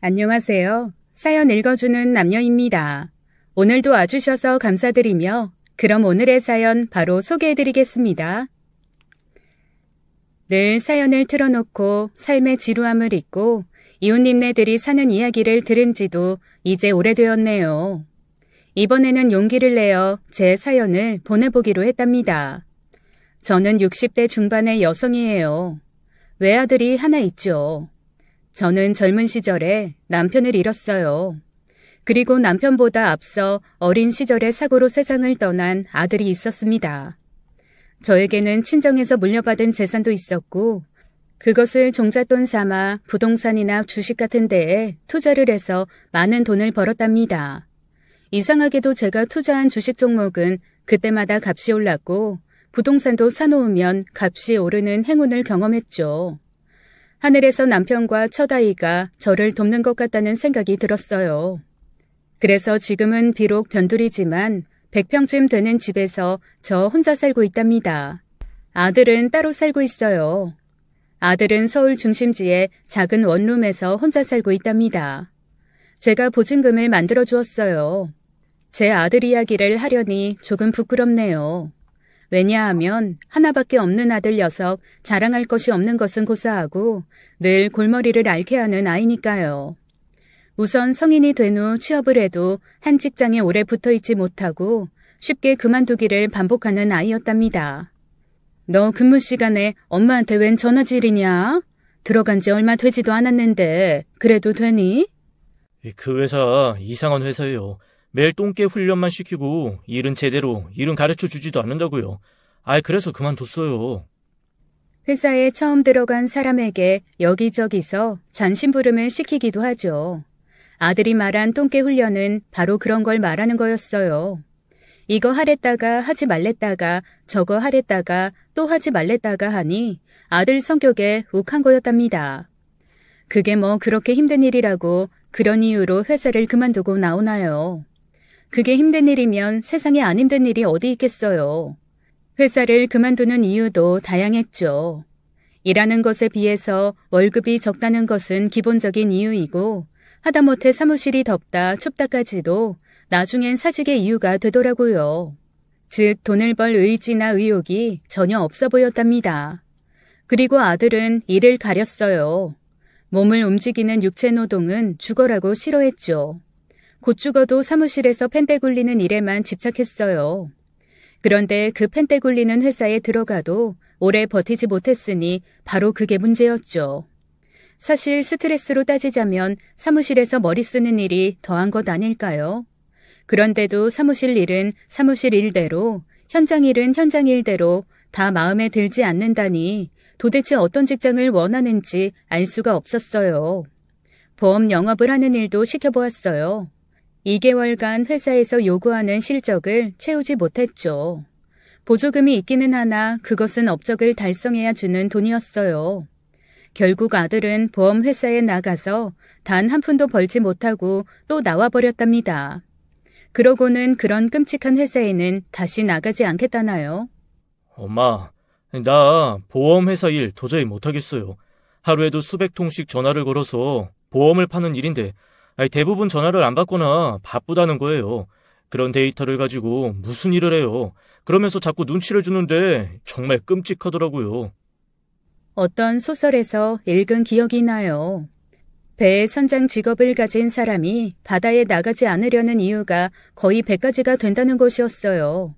안녕하세요. 사연 읽어주는 남녀입니다. 오늘도 와주셔서 감사드리며 그럼 오늘의 사연 바로 소개해드리겠습니다. 늘 사연을 틀어놓고 삶의 지루함을 잊고 이웃님네들이 사는 이야기를 들은 지도 이제 오래되었네요. 이번에는 용기를 내어 제 사연을 보내보기로 했답니다. 저는 60대 중반의 여성이에요. 외아들이 하나 있죠. 저는 젊은 시절에 남편을 잃었어요. 그리고 남편보다 앞서 어린 시절에 사고로 세상을 떠난 아들이 있었습니다. 저에게는 친정에서 물려받은 재산도 있었고 그것을 종잣돈 삼아 부동산이나 주식 같은 데에 투자를 해서 많은 돈을 벌었답니다. 이상하게도 제가 투자한 주식 종목은 그때마다 값이 올랐고 부동산도 사놓으면 값이 오르는 행운을 경험했죠. 하늘에서 남편과 첫아이가 저를 돕는 것 같다는 생각이 들었어요. 그래서 지금은 비록 변두리지만 100평쯤 되는 집에서 저 혼자 살고 있답니다. 아들은 따로 살고 있어요. 아들은 서울 중심지의 작은 원룸에서 혼자 살고 있답니다. 제가 보증금을 만들어 주었어요. 제 아들 이야기를 하려니 조금 부끄럽네요. 왜냐하면 하나밖에 없는 아들 녀석 자랑할 것이 없는 것은 고사하고 늘 골머리를 앓게 하는 아이니까요. 우선 성인이 된 후 취업을 해도 한 직장에 오래 붙어있지 못하고 쉽게 그만두기를 반복하는 아이였답니다. 너 근무 시간에 엄마한테 웬 전화질이냐? 들어간 지 얼마 되지도 않았는데 그래도 되니? 그 회사 이상한 회사예요. 매일 똥개 훈련만 시키고 일은 가르쳐 주지도 않는다고요. 그래서 그만뒀어요. 회사에 처음 들어간 사람에게 여기저기서 잔심부름을 시키기도 하죠. 아들이 말한 똥개 훈련은 바로 그런 걸 말하는 거였어요. 이거 하랬다가 하지 말랬다가 저거 하랬다가 또 하지 말랬다가 하니 아들 성격에 욱한 거였답니다. 그게 뭐 그렇게 힘든 일이라고 그런 이유로 회사를 그만두고 나오나요? 그게 힘든 일이면 세상에 안 힘든 일이 어디 있겠어요. 회사를 그만두는 이유도 다양했죠. 일하는 것에 비해서 월급이 적다는 것은 기본적인 이유이고 하다못해 사무실이 덥다 춥다까지도 나중엔 사직의 이유가 되더라고요. 즉 돈을 벌 의지나 의욕이 전혀 없어 보였답니다. 그리고 아들은 이를 가렸어요. 몸을 움직이는 육체 노동은 죽어라고 싫어했죠. 곧 죽어도 사무실에서 펜대 굴리는 일에만 집착했어요. 그런데 그 펜대 굴리는 회사에 들어가도 오래 버티지 못했으니 바로 그게 문제였죠. 사실 스트레스로 따지자면 사무실에서 머리 쓰는 일이 더한 것 아닐까요? 그런데도 사무실 일은 사무실 일대로, 현장 일은 현장 일대로 다 마음에 들지 않는다니 도대체 어떤 직장을 원하는지 알 수가 없었어요. 보험 영업을 하는 일도 시켜보았어요. 2개월간 회사에서 요구하는 실적을 채우지 못했죠. 보조금이 있기는 하나 그것은 업적을 달성해야 주는 돈이었어요. 결국 아들은 보험회사에 나가서 단 한 푼도 벌지 못하고 또 나와버렸답니다. 그러고는 그런 끔찍한 회사에는 다시 나가지 않겠다나요? 엄마, 나 보험회사 일 도저히 못하겠어요. 하루에도 수백 통씩 전화를 걸어서 보험을 파는 일인데 대부분 전화를 안 받거나 바쁘다는 거예요. 그런 데이터를 가지고 무슨 일을 해요. 그러면서 자꾸 눈치를 주는데 정말 끔찍하더라고요. 어떤 소설에서 읽은 기억이 나요. 배의 선장 직업을 가진 사람이 바다에 나가지 않으려는 이유가 거의 100가지가 된다는 것이었어요.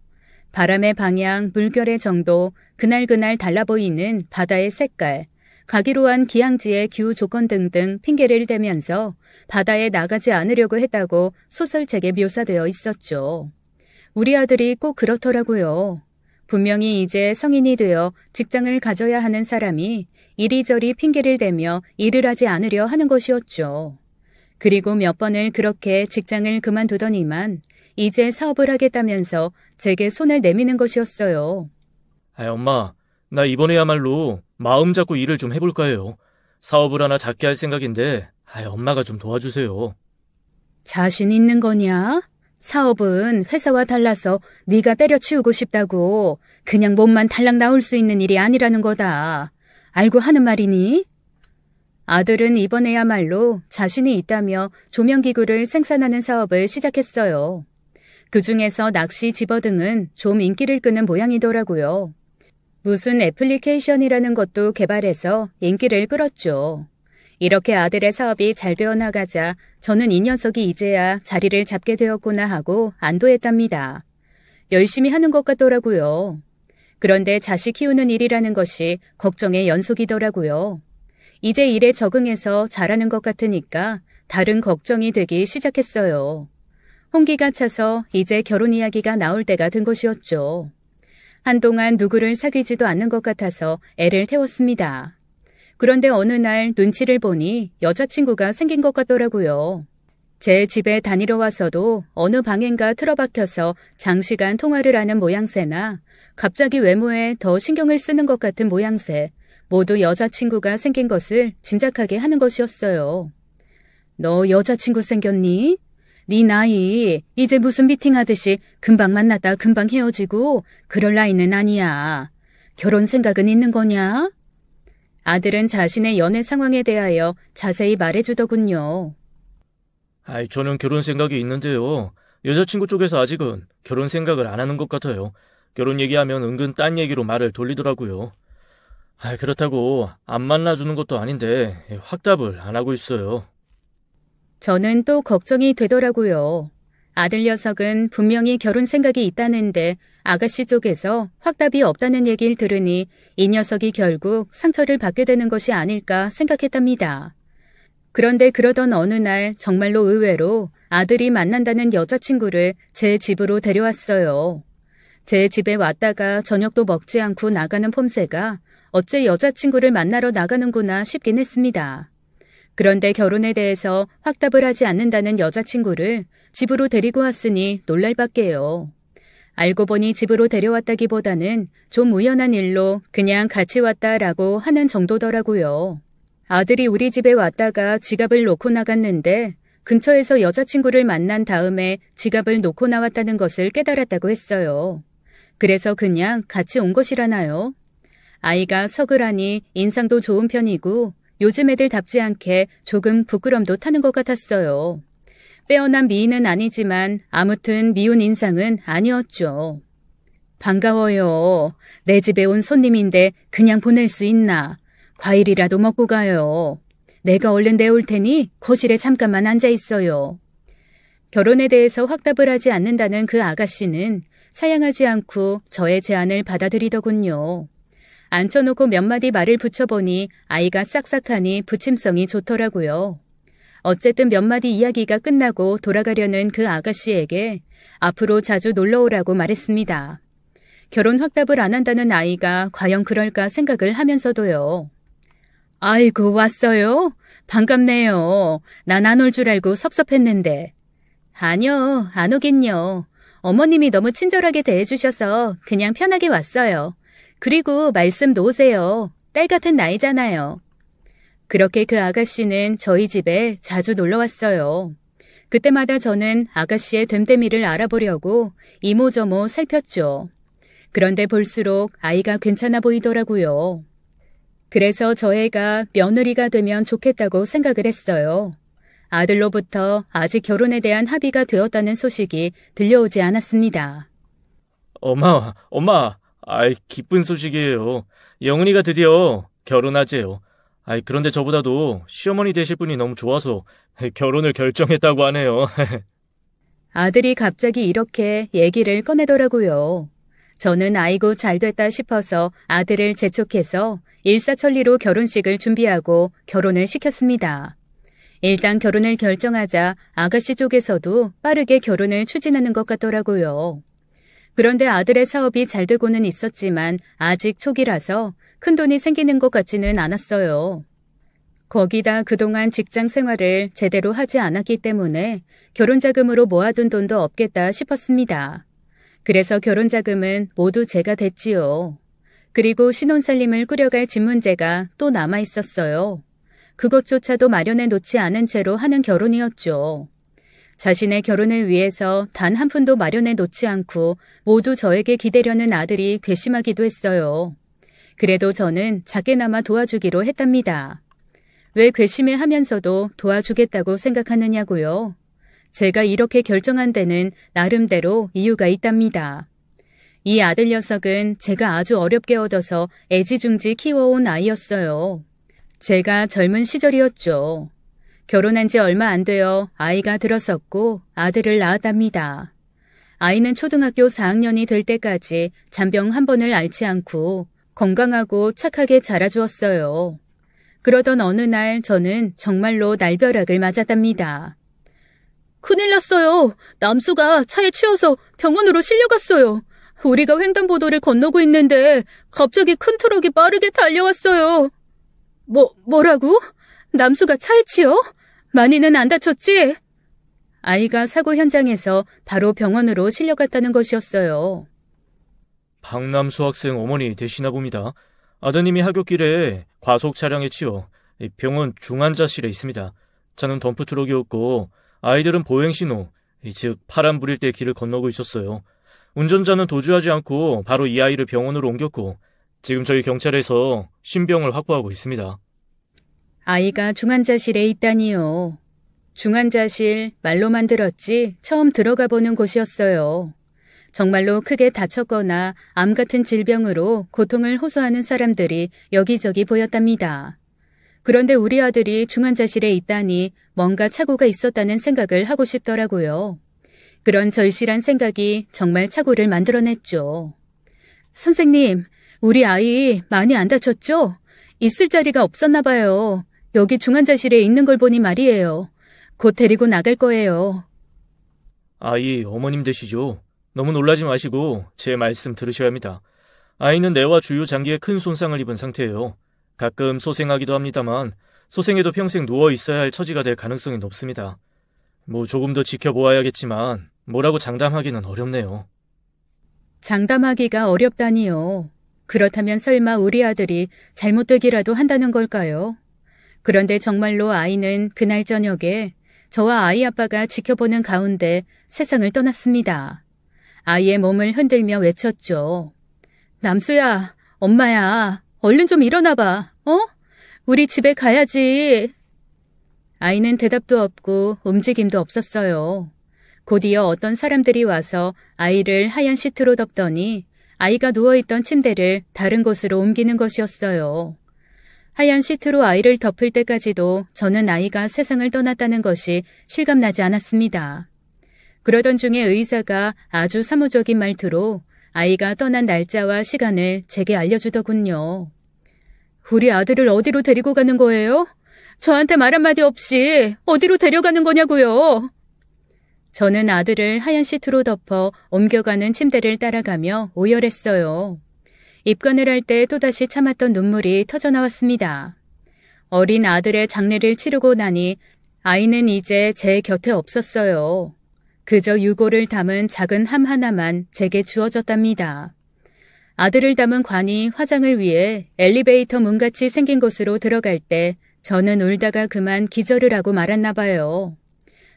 바람의 방향, 물결의 정도, 그날그날 달라 보이는 바다의 색깔, 가기로 한 기항지의 기후 조건 등등 핑계를 대면서 바다에 나가지 않으려고 했다고 소설책에 묘사되어 있었죠. 우리 아들이 꼭 그렇더라고요. 분명히 이제 성인이 되어 직장을 가져야 하는 사람이 이리저리 핑계를 대며 일을 하지 않으려 하는 것이었죠. 그리고 몇 번을 그렇게 직장을 그만두더니만 이제 사업을 하겠다면서 제게 손을 내미는 것이었어요. 엄마, 나 이번에야말로 마음 잡고 일을 좀 해볼까 해요. 사업을 하나 작게 할 생각인데 엄마가 좀 도와주세요. 자신 있는 거냐? 사업은 회사와 달라서 네가 때려치우고 싶다고 그냥 몸만 달랑 나올 수 있는 일이 아니라는 거다. 알고 하는 말이니? 아들은 이번에야말로 자신이 있다며 조명기구를 생산하는 사업을 시작했어요. 그중에서 낚시 집어등은 좀 인기를 끄는 모양이더라고요. 무슨 애플리케이션이라는 것도 개발해서 인기를 끌었죠. 이렇게 아들의 사업이 잘 되어 나가자 저는 이 녀석이 이제야 자리를 잡게 되었구나 하고 안도했답니다. 열심히 하는 것 같더라고요. 그런데 자식 키우는 일이라는 것이 걱정의 연속이더라고요. 이제 일에 적응해서 잘하는 것 같으니까 다른 걱정이 되기 시작했어요. 홍기가 차서 이제 결혼 이야기가 나올 때가 된 것이었죠. 한동안 누구를 사귀지도 않는 것 같아서 애를 태웠습니다. 그런데 어느 날 눈치를 보니 여자친구가 생긴 것 같더라고요. 제 집에 다니러 와서도 어느 방엔가 틀어박혀서 장시간 통화를 하는 모양새나 갑자기 외모에 더 신경을 쓰는 것 같은 모양새, 모두 여자친구가 생긴 것을 짐작하게 하는 것이었어요. 너 여자친구 생겼니? 네 나이 이제 무슨 미팅하듯이 금방 만났다 금방 헤어지고 그럴 나이는 아니야. 결혼 생각은 있는 거냐? 아들은 자신의 연애 상황에 대하여 자세히 말해주더군요. 저는 결혼 생각이 있는데요. 여자친구 쪽에서 아직은 결혼 생각을 안 하는 것 같아요. 결혼 얘기하면 은근 딴 얘기로 말을 돌리더라고요. 그렇다고 안 만나주는 것도 아닌데 확답을 안 하고 있어요. 저는 또 걱정이 되더라고요. 아들 녀석은 분명히 결혼 생각이 있다는데 아가씨 쪽에서 확답이 없다는 얘기를 들으니 이 녀석이 결국 상처를 받게 되는 것이 아닐까 생각했답니다. 그런데 그러던 어느 날 정말로 의외로 아들이 만난다는 여자친구를 제 집으로 데려왔어요. 제 집에 왔다가 저녁도 먹지 않고 나가는 폼새가 어째 여자친구를 만나러 나가는구나 싶긴 했습니다. 그런데 결혼에 대해서 확답을 하지 않는다는 여자친구를 집으로 데리고 왔으니 놀랄 밖에요. 알고 보니 집으로 데려왔다기보다는 좀 우연한 일로 그냥 같이 왔다라고 하는 정도더라고요. 아들이 우리 집에 왔다가 지갑을 놓고 나갔는데 근처에서 여자친구를 만난 다음에 지갑을 놓고 나왔다는 것을 깨달았다고 했어요. 그래서 그냥 같이 온 것이라나요? 아이가 서글하니 인상도 좋은 편이고 요즘 애들답지 않게 조금 부끄럼도 타는 것 같았어요. 빼어난 미인은 아니지만 아무튼 미운 인상은 아니었죠. 반가워요. 내 집에 온 손님인데 그냥 보낼 수 있나? 과일이라도 먹고 가요. 내가 얼른 내올 테니 거실에 잠깐만 앉아 있어요. 결혼에 대해서 확답을 하지 않는다는 그 아가씨는 사양하지 않고 저의 제안을 받아들이더군요. 앉혀놓고 몇 마디 말을 붙여보니 아이가 싹싹하니 부침성이 좋더라고요. 어쨌든 몇 마디 이야기가 끝나고 돌아가려는 그 아가씨에게 앞으로 자주 놀러오라고 말했습니다. 결혼 확답을 안 한다는 아이가 과연 그럴까 생각을 하면서도요. 아이고 왔어요? 반갑네요. 난 안 올 줄 알고 섭섭했는데. 아니요, 안 오긴요. 어머님이 너무 친절하게 대해주셔서 그냥 편하게 왔어요. 그리고 말씀 놓으세요. 딸 같은 나이잖아요. 그렇게 그 아가씨는 저희 집에 자주 놀러 왔어요. 그때마다 저는 아가씨의 됨됨이를 알아보려고 이모저모 살폈죠. 그런데 볼수록 아이가 괜찮아 보이더라고요. 그래서 저 애가 며느리가 되면 좋겠다고 생각을 했어요. 아들로부터 아직 결혼에 대한 합의가 되었다는 소식이 들려오지 않았습니다. 엄마. 기쁜 소식이에요. 영은이가 드디어 결혼하재요. 그런데 저보다도 시어머니 되실 분이 너무 좋아서 결혼을 결정했다고 하네요. 아들이 갑자기 이렇게 얘기를 꺼내더라고요. 저는 아이고 잘됐다 싶어서 아들을 재촉해서 일사천리로 결혼식을 준비하고 결혼을 시켰습니다. 일단 결혼을 결정하자 아가씨 쪽에서도 빠르게 결혼을 추진하는 것 같더라고요. 그런데 아들의 사업이 잘 되고는 있었지만 아직 초기라서 큰돈이 생기는 것 같지는 않았어요. 거기다 그동안 직장 생활을 제대로 하지 않았기 때문에 결혼자금으로 모아둔 돈도 없겠다 싶었습니다. 그래서 결혼자금은 모두 제가 댔지요. 그리고 신혼살림을 꾸려갈 집 문제가 또 남아있었어요. 그것조차도 마련해 놓지 않은 채로 하는 결혼이었죠. 자신의 결혼을 위해서 단 한 푼도 마련해 놓지 않고 모두 저에게 기대려는 아들이 괘씸하기도 했어요. 그래도 저는 작게나마 도와주기로 했답니다. 왜 괘씸해하면서도 도와주겠다고 생각하느냐고요. 제가 이렇게 결정한 데는 나름대로 이유가 있답니다. 이 아들 녀석은 제가 아주 어렵게 얻어서 애지중지 키워온 아이였어요. 제가 젊은 시절이었죠. 결혼한 지 얼마 안 되어 아이가 들었었고 아들을 낳았답니다. 아이는 초등학교 4학년이 될 때까지 잔병 한 번을 앓지 않고 건강하고 착하게 자라주었어요. 그러던 어느 날 저는 정말로 날벼락을 맞았답니다. 큰일 났어요. 남수가 차에 치여서 병원으로 실려갔어요. 우리가 횡단보도를 건너고 있는데 갑자기 큰 트럭이 빠르게 달려왔어요. 뭐라고? 남수가 차에 치여? 많이는 안 다쳤지? 아이가 사고 현장에서 바로 병원으로 실려갔다는 것이었어요. 박남수 학생 어머니 되시나 봅니다. 아드님이 하굣길에 과속 차량에 치여 병원 중환자실에 있습니다. 차는 덤프트럭이었고 아이들은 보행신호, 즉 파란불일 때 길을 건너고 있었어요. 운전자는 도주하지 않고 바로 이 아이를 병원으로 옮겼고 지금 저희 경찰에서 신병을 확보하고 있습니다. 아이가 중환자실에 있다니요. 중환자실 말로만 들었지 처음 들어가 보는 곳이었어요. 정말로 크게 다쳤거나 암 같은 질병으로 고통을 호소하는 사람들이 여기저기 보였답니다. 그런데 우리 아들이 중환자실에 있다니 뭔가 착오가 있었다는 생각을 하고 싶더라고요. 그런 절실한 생각이 정말 착오를 만들어냈죠. 선생님, 우리 아이 많이 안 다쳤죠? 있을 자리가 없었나 봐요. 여기 중환자실에 있는 걸 보니 말이에요. 곧 데리고 나갈 거예요. 아이 어머님 되시죠? 너무 놀라지 마시고 제 말씀 들으셔야 합니다. 아이는 뇌와 주요 장기에 큰 손상을 입은 상태예요. 가끔 소생하기도 합니다만 소생해도 평생 누워 있어야 할 처지가 될 가능성이 높습니다. 조금 더 지켜보아야겠지만 뭐라고 장담하기는 어렵네요. 장담하기가 어렵다니요. 그렇다면 설마 우리 아들이 잘못되기라도 한다는 걸까요? 그런데 정말로 아이는 그날 저녁에 저와 아이 아빠가 지켜보는 가운데 세상을 떠났습니다. 아이의 몸을 흔들며 외쳤죠. 남수야, 엄마야, 얼른 좀 일어나봐, 어? 우리 집에 가야지. 아이는 대답도 없고 움직임도 없었어요. 곧이어 어떤 사람들이 와서 아이를 하얀 시트로 덮더니 아이가 누워있던 침대를 다른 곳으로 옮기는 것이었어요. 하얀 시트로 아이를 덮을 때까지도 저는 아이가 세상을 떠났다는 것이 실감나지 않았습니다. 그러던 중에 의사가 아주 사무적인 말투로 아이가 떠난 날짜와 시간을 제게 알려주더군요. 우리 아들을 어디로 데리고 가는 거예요? 저한테 말 한마디 없이 어디로 데려가는 거냐고요? 저는 아들을 하얀 시트로 덮어 옮겨가는 침대를 따라가며 오열했어요. 입관을 할 때 또다시 참았던 눈물이 터져나왔습니다. 어린 아들의 장례를 치르고 나니 아이는 이제 제 곁에 없었어요. 그저 유골을 담은 작은 함 하나만 제게 주어졌답니다. 아들을 담은 관이 화장을 위해 엘리베이터 문같이 생긴 곳으로 들어갈 때 저는 울다가 그만 기절을 하고 말았나 봐요.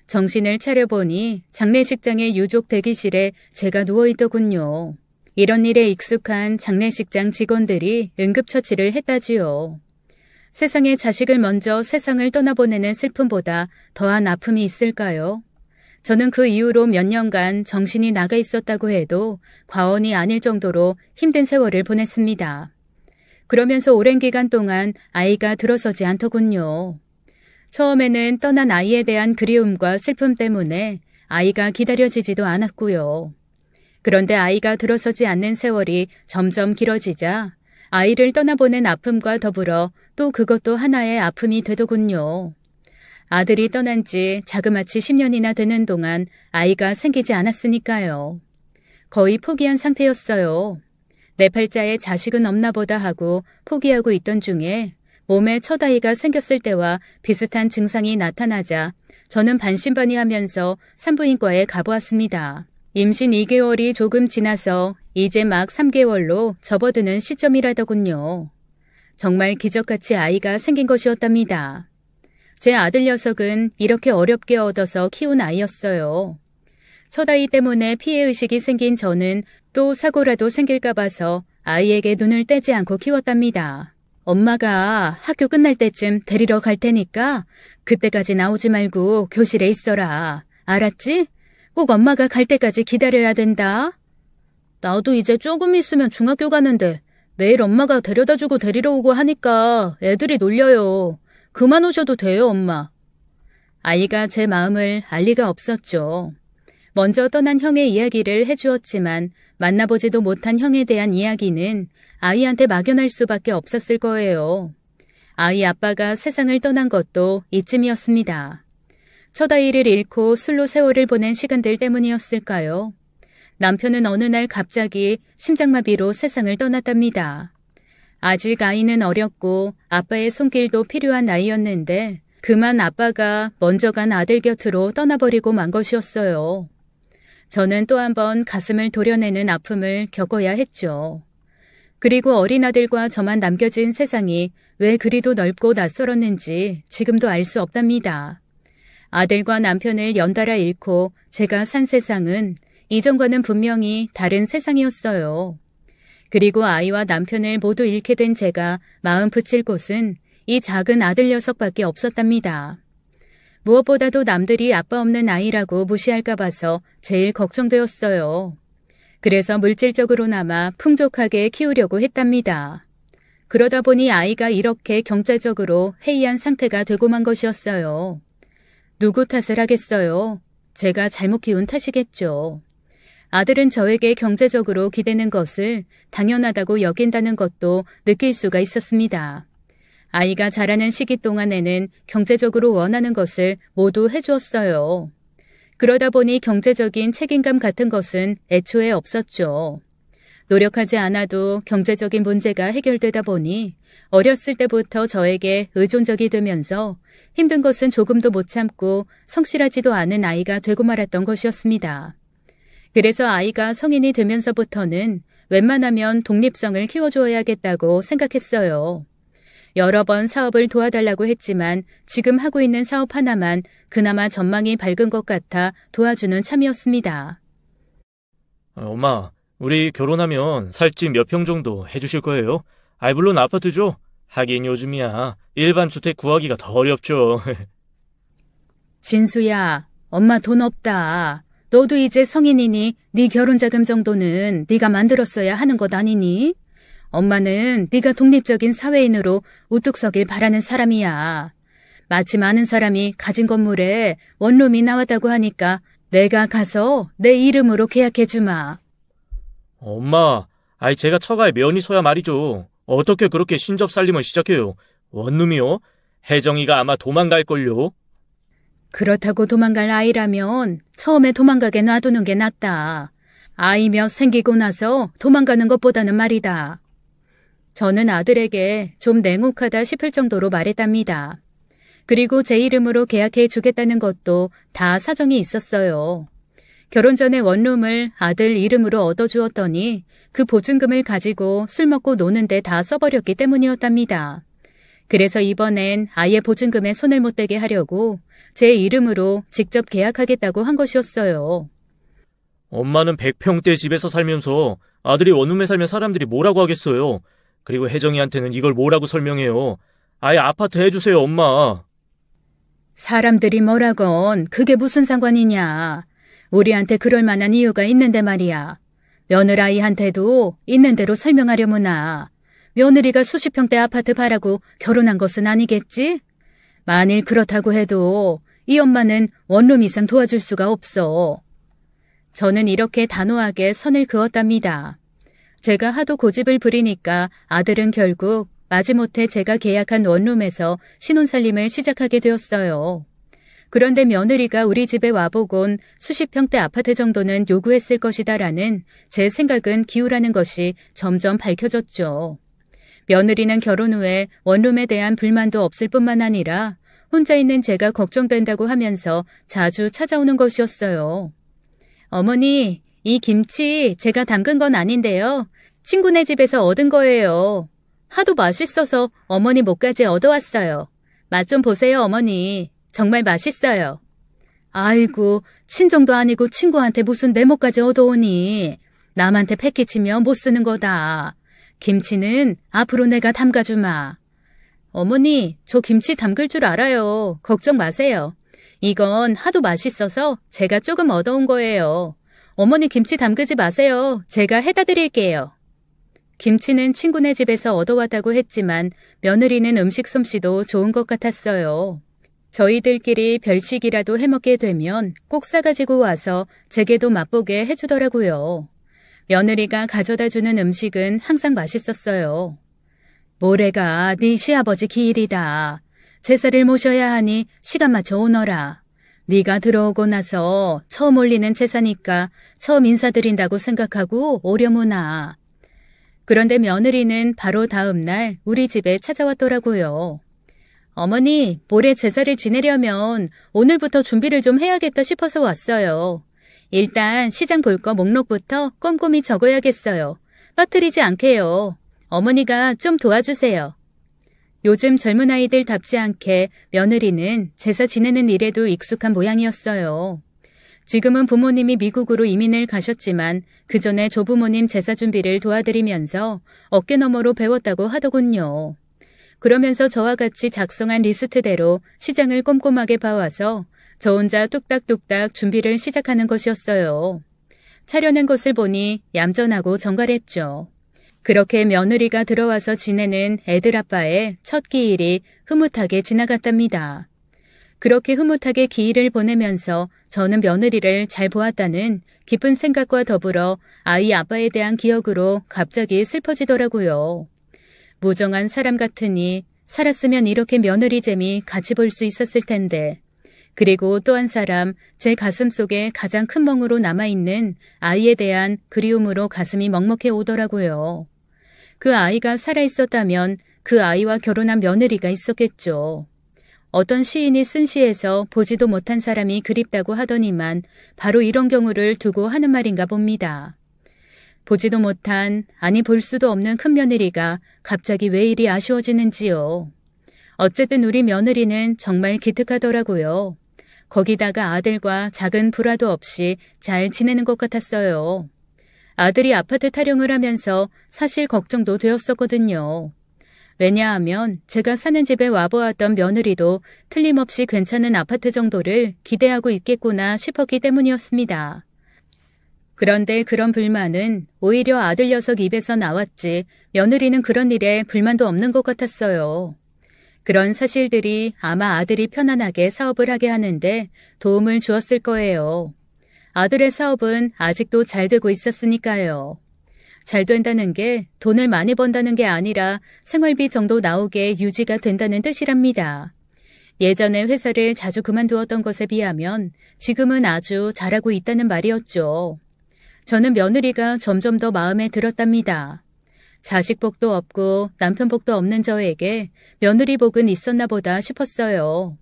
정신을 차려보니 장례식장의 유족 대기실에 제가 누워있더군요. 이런 일에 익숙한 장례식장 직원들이 응급처치를 했다지요. 세상에 자식을 먼저 세상을 떠나보내는 슬픔보다 더한 아픔이 있을까요? 저는 그 이후로 몇 년간 정신이 나가 있었다고 해도 과언이 아닐 정도로 힘든 세월을 보냈습니다. 그러면서 오랜 기간 동안 아이가 들어서지 않더군요. 처음에는 떠난 아이에 대한 그리움과 슬픔 때문에 아이가 기다려지지도 않았고요. 그런데 아이가 들어서지 않는 세월이 점점 길어지자 아이를 떠나보낸 아픔과 더불어 또 그것도 하나의 아픔이 되더군요. 아들이 떠난 지 자그마치 10년이나 되는 동안 아이가 생기지 않았으니까요. 거의 포기한 상태였어요. 내 팔자에 자식은 없나 보다 하고 포기하고 있던 중에 몸에 첫 아이가 생겼을 때와 비슷한 증상이 나타나자 저는 반신반의하면서 산부인과에 가보았습니다. 임신 2개월이 조금 지나서 이제 막 3개월로 접어드는 시점이라더군요. 정말 기적같이 아이가 생긴 것이었답니다. 제 아들 녀석은 이렇게 어렵게 얻어서 키운 아이였어요. 첫 아이 때문에 피해의식이 생긴 저는 또 사고라도 생길까 봐서 아이에게 눈을 떼지 않고 키웠답니다. 엄마가 학교 끝날 때쯤 데리러 갈 테니까 그때까지 나오지 말고 교실에 있어라. 알았지? 꼭 엄마가 갈 때까지 기다려야 된다. 나도 이제 조금 있으면 중학교 가는데 매일 엄마가 데려다주고 데리러 오고 하니까 애들이 놀려요. 그만 오셔도 돼요, 엄마. 아이가 제 마음을 알 리가 없었죠. 먼저 떠난 형의 이야기를 해주었지만 만나보지도 못한 형에 대한 이야기는 아이한테 막연할 수밖에 없었을 거예요. 아이 아빠가 세상을 떠난 것도 이쯤이었습니다. 첫 아이를 잃고 술로 세월을 보낸 시간들 때문이었을까요? 남편은 어느 날 갑자기 심장마비로 세상을 떠났답니다. 아직 아이는 어렸고 아빠의 손길도 필요한 나이였는데 그만 아빠가 먼저 간 아들 곁으로 떠나버리고 만 것이었어요. 저는 또 한 번 가슴을 도려내는 아픔을 겪어야 했죠. 그리고 어린 아들과 저만 남겨진 세상이 왜 그리도 넓고 낯설었는지 지금도 알 수 없답니다. 아들과 남편을 연달아 잃고 제가 산 세상은 이전과는 분명히 다른 세상이었어요. 그리고 아이와 남편을 모두 잃게 된 제가 마음 붙일 곳은 이 작은 아들 녀석밖에 없었답니다. 무엇보다도 남들이 아빠 없는 아이라고 무시할까 봐서 제일 걱정되었어요. 그래서 물질적으로나마 풍족하게 키우려고 했답니다. 그러다 보니 아이가 이렇게 경제적으로 해이한 상태가 되고 만 것이었어요. 누구 탓을 하겠어요? 제가 잘못 키운 탓이겠죠. 아들은 저에게 경제적으로 기대는 것을 당연하다고 여긴다는 것도 느낄 수가 있었습니다. 아이가 자라는 시기 동안에는 경제적으로 원하는 것을 모두 해주었어요. 그러다 보니 경제적인 책임감 같은 것은 애초에 없었죠. 노력하지 않아도 경제적인 문제가 해결되다 보니 어렸을 때부터 저에게 의존적이 되면서 힘든 것은 조금도 못 참고 성실하지도 않은 아이가 되고 말았던 것이었습니다. 그래서 아이가 성인이 되면서부터는 웬만하면 독립성을 키워주어야겠다고 생각했어요. 여러 번 사업을 도와달라고 했지만 지금 하고 있는 사업 하나만 그나마 전망이 밝은 것 같아 도와주는 참이었습니다. 엄마, 우리 결혼하면 살집 몇 평 정도 해주실 거예요? 물론 아파트죠. 하긴 요즘이야 일반 주택 구하기가 더 어렵죠. 진수야, 엄마 돈 없다. 너도 이제 성인이니 네 결혼자금 정도는 네가 만들었어야 하는 것 아니니? 엄마는 네가 독립적인 사회인으로 우뚝 서길 바라는 사람이야. 마치 많은 사람이 가진 건물에 원룸이 나왔다고 하니까 내가 가서 내 이름으로 계약해주마. 엄마, 제가 처가에 면이 서야 말이죠. 어떻게 그렇게 신접살림을 시작해요? 원룸이요? 혜정이가 아마 도망갈걸요? 그렇다고 도망갈 아이라면 처음에 도망가게 놔두는 게 낫다. 아이 몇 생기고 나서 도망가는 것보다는 말이다. 저는 아들에게 좀 냉혹하다 싶을 정도로 말했답니다. 그리고 제 이름으로 계약해 주겠다는 것도 다 사정이 있었어요. 결혼 전에 원룸을 아들 이름으로 얻어주었더니 그 보증금을 가지고 술 먹고 노는데 다 써버렸기 때문이었답니다. 그래서 이번엔 아예 보증금에 손을 못 대게 하려고 제 이름으로 직접 계약하겠다고 한 것이었어요. 엄마는 100평대 집에서 살면서 아들이 원룸에 살면 사람들이 뭐라고 하겠어요? 그리고 혜정이한테는 이걸 뭐라고 설명해요? 아예 아파트 해주세요, 엄마. 사람들이 뭐라건 그게 무슨 상관이냐. 우리한테 그럴 만한 이유가 있는데 말이야. 며느라이한테도 있는 대로 설명하려무나. 며느리가 수십 평대 아파트 바라고 결혼한 것은 아니겠지? 만일 그렇다고 해도 이 엄마는 원룸 이상 도와줄 수가 없어. 저는 이렇게 단호하게 선을 그었답니다. 제가 하도 고집을 부리니까 아들은 결국 마지못해 제가 계약한 원룸에서 신혼살림을 시작하게 되었어요. 그런데 며느리가 우리 집에 와보곤 수십 평대 아파트 정도는 요구했을 것이다라는 제 생각은 기우라는 것이 점점 밝혀졌죠. 며느리는 결혼 후에 원룸에 대한 불만도 없을 뿐만 아니라 혼자 있는 제가 걱정된다고 하면서 자주 찾아오는 것이었어요. 어머니, 이 김치 제가 담근 건 아닌데요. 친구네 집에서 얻은 거예요. 하도 맛있어서 어머니 목까지 얻어왔어요. 맛 좀 보세요, 어머니. 정말 맛있어요. 아이고, 친정도 아니고 친구한테 무슨 내 목까지 얻어오니. 남한테 패키치면 못 쓰는 거다. 김치는 앞으로 내가 담가주마. 어머니, 저 김치 담글 줄 알아요. 걱정 마세요. 이건 하도 맛있어서 제가 조금 얻어온 거예요. 어머니 김치 담그지 마세요. 제가 해다 드릴게요. 김치는 친구네 집에서 얻어왔다고 했지만 며느리는 음식 솜씨도 좋은 것 같았어요. 저희들끼리 별식이라도 해먹게 되면 꼭 싸가지고 와서 제게도 맛보게 해주더라고요. 며느리가 가져다주는 음식은 항상 맛있었어요. 모레가 네 시아버지 기일이다. 제사를 모셔야 하니 시간 맞춰 오너라. 네가 들어오고 나서 처음 올리는 제사니까 처음 인사드린다고 생각하고 오려무나. 그런데 며느리는 바로 다음 날 우리 집에 찾아왔더라고요. 어머니, 모레 제사를 지내려면 오늘부터 준비를 좀 해야겠다 싶어서 왔어요. 일단 시장 볼 거 목록부터 꼼꼼히 적어야겠어요. 빠뜨리지 않게요. 어머니가 좀 도와주세요. 요즘 젊은 아이들답지 않게 며느리는 제사 지내는 일에도 익숙한 모양이었어요. 지금은 부모님이 미국으로 이민을 가셨지만 그 전에 조부모님 제사 준비를 도와드리면서 어깨너머로 배웠다고 하더군요. 그러면서 저와 같이 작성한 리스트대로 시장을 꼼꼼하게 봐와서 저 혼자 뚝딱뚝딱 준비를 시작하는 것이었어요. 차려낸 것을 보니 얌전하고 정갈했죠. 그렇게 며느리가 들어와서 지내는 애들 아빠의 첫 기일이 흐뭇하게 지나갔답니다. 그렇게 흐뭇하게 기일을 보내면서 저는 며느리를 잘 보았다는 깊은 생각과 더불어 아이 아빠에 대한 기억으로 갑자기 슬퍼지더라고요. 무정한 사람 같으니 살았으면 이렇게 며느리 재미 같이 볼 수 있었을 텐데. 그리고 또 한 사람, 제 가슴 속에 가장 큰 멍으로 남아있는 아이에 대한 그리움으로 가슴이 먹먹해 오더라고요. 그 아이가 살아있었다면 그 아이와 결혼한 며느리가 있었겠죠. 어떤 시인이 쓴 시에서 보지도 못한 사람이 그립다고 하더니만 바로 이런 경우를 두고 하는 말인가 봅니다. 보지도 못한, 아니 볼 수도 없는 큰며느리가 갑자기 왜 이리 아쉬워지는지요. 어쨌든 우리 며느리는 정말 기특하더라고요. 거기다가 아들과 작은 불화도 없이 잘 지내는 것 같았어요. 아들이 아파트 타령을 하면서 사실 걱정도 되었었거든요. 왜냐하면 제가 사는 집에 와보았던 며느리도 틀림없이 괜찮은 아파트 정도를 기대하고 있겠구나 싶었기 때문이었습니다. 그런데 그런 불만은 오히려 아들 녀석 입에서 나왔지 며느리는 그런 일에 불만도 없는 것 같았어요. 그런 사실들이 아마 아들이 편안하게 사업을 하게 하는데 도움을 주었을 거예요. 아들의 사업은 아직도 잘 되고 있었으니까요. 잘 된다는 게 돈을 많이 번다는 게 아니라 생활비 정도 나오게 유지가 된다는 뜻이랍니다. 예전에 회사를 자주 그만두었던 것에 비하면 지금은 아주 잘하고 있다는 말이었죠. 저는 며느리가 점점 더 마음에 들었답니다. 자식 복도 없고 남편 복도 없는 저에게 며느리 복은 있었나 보다 싶었어요.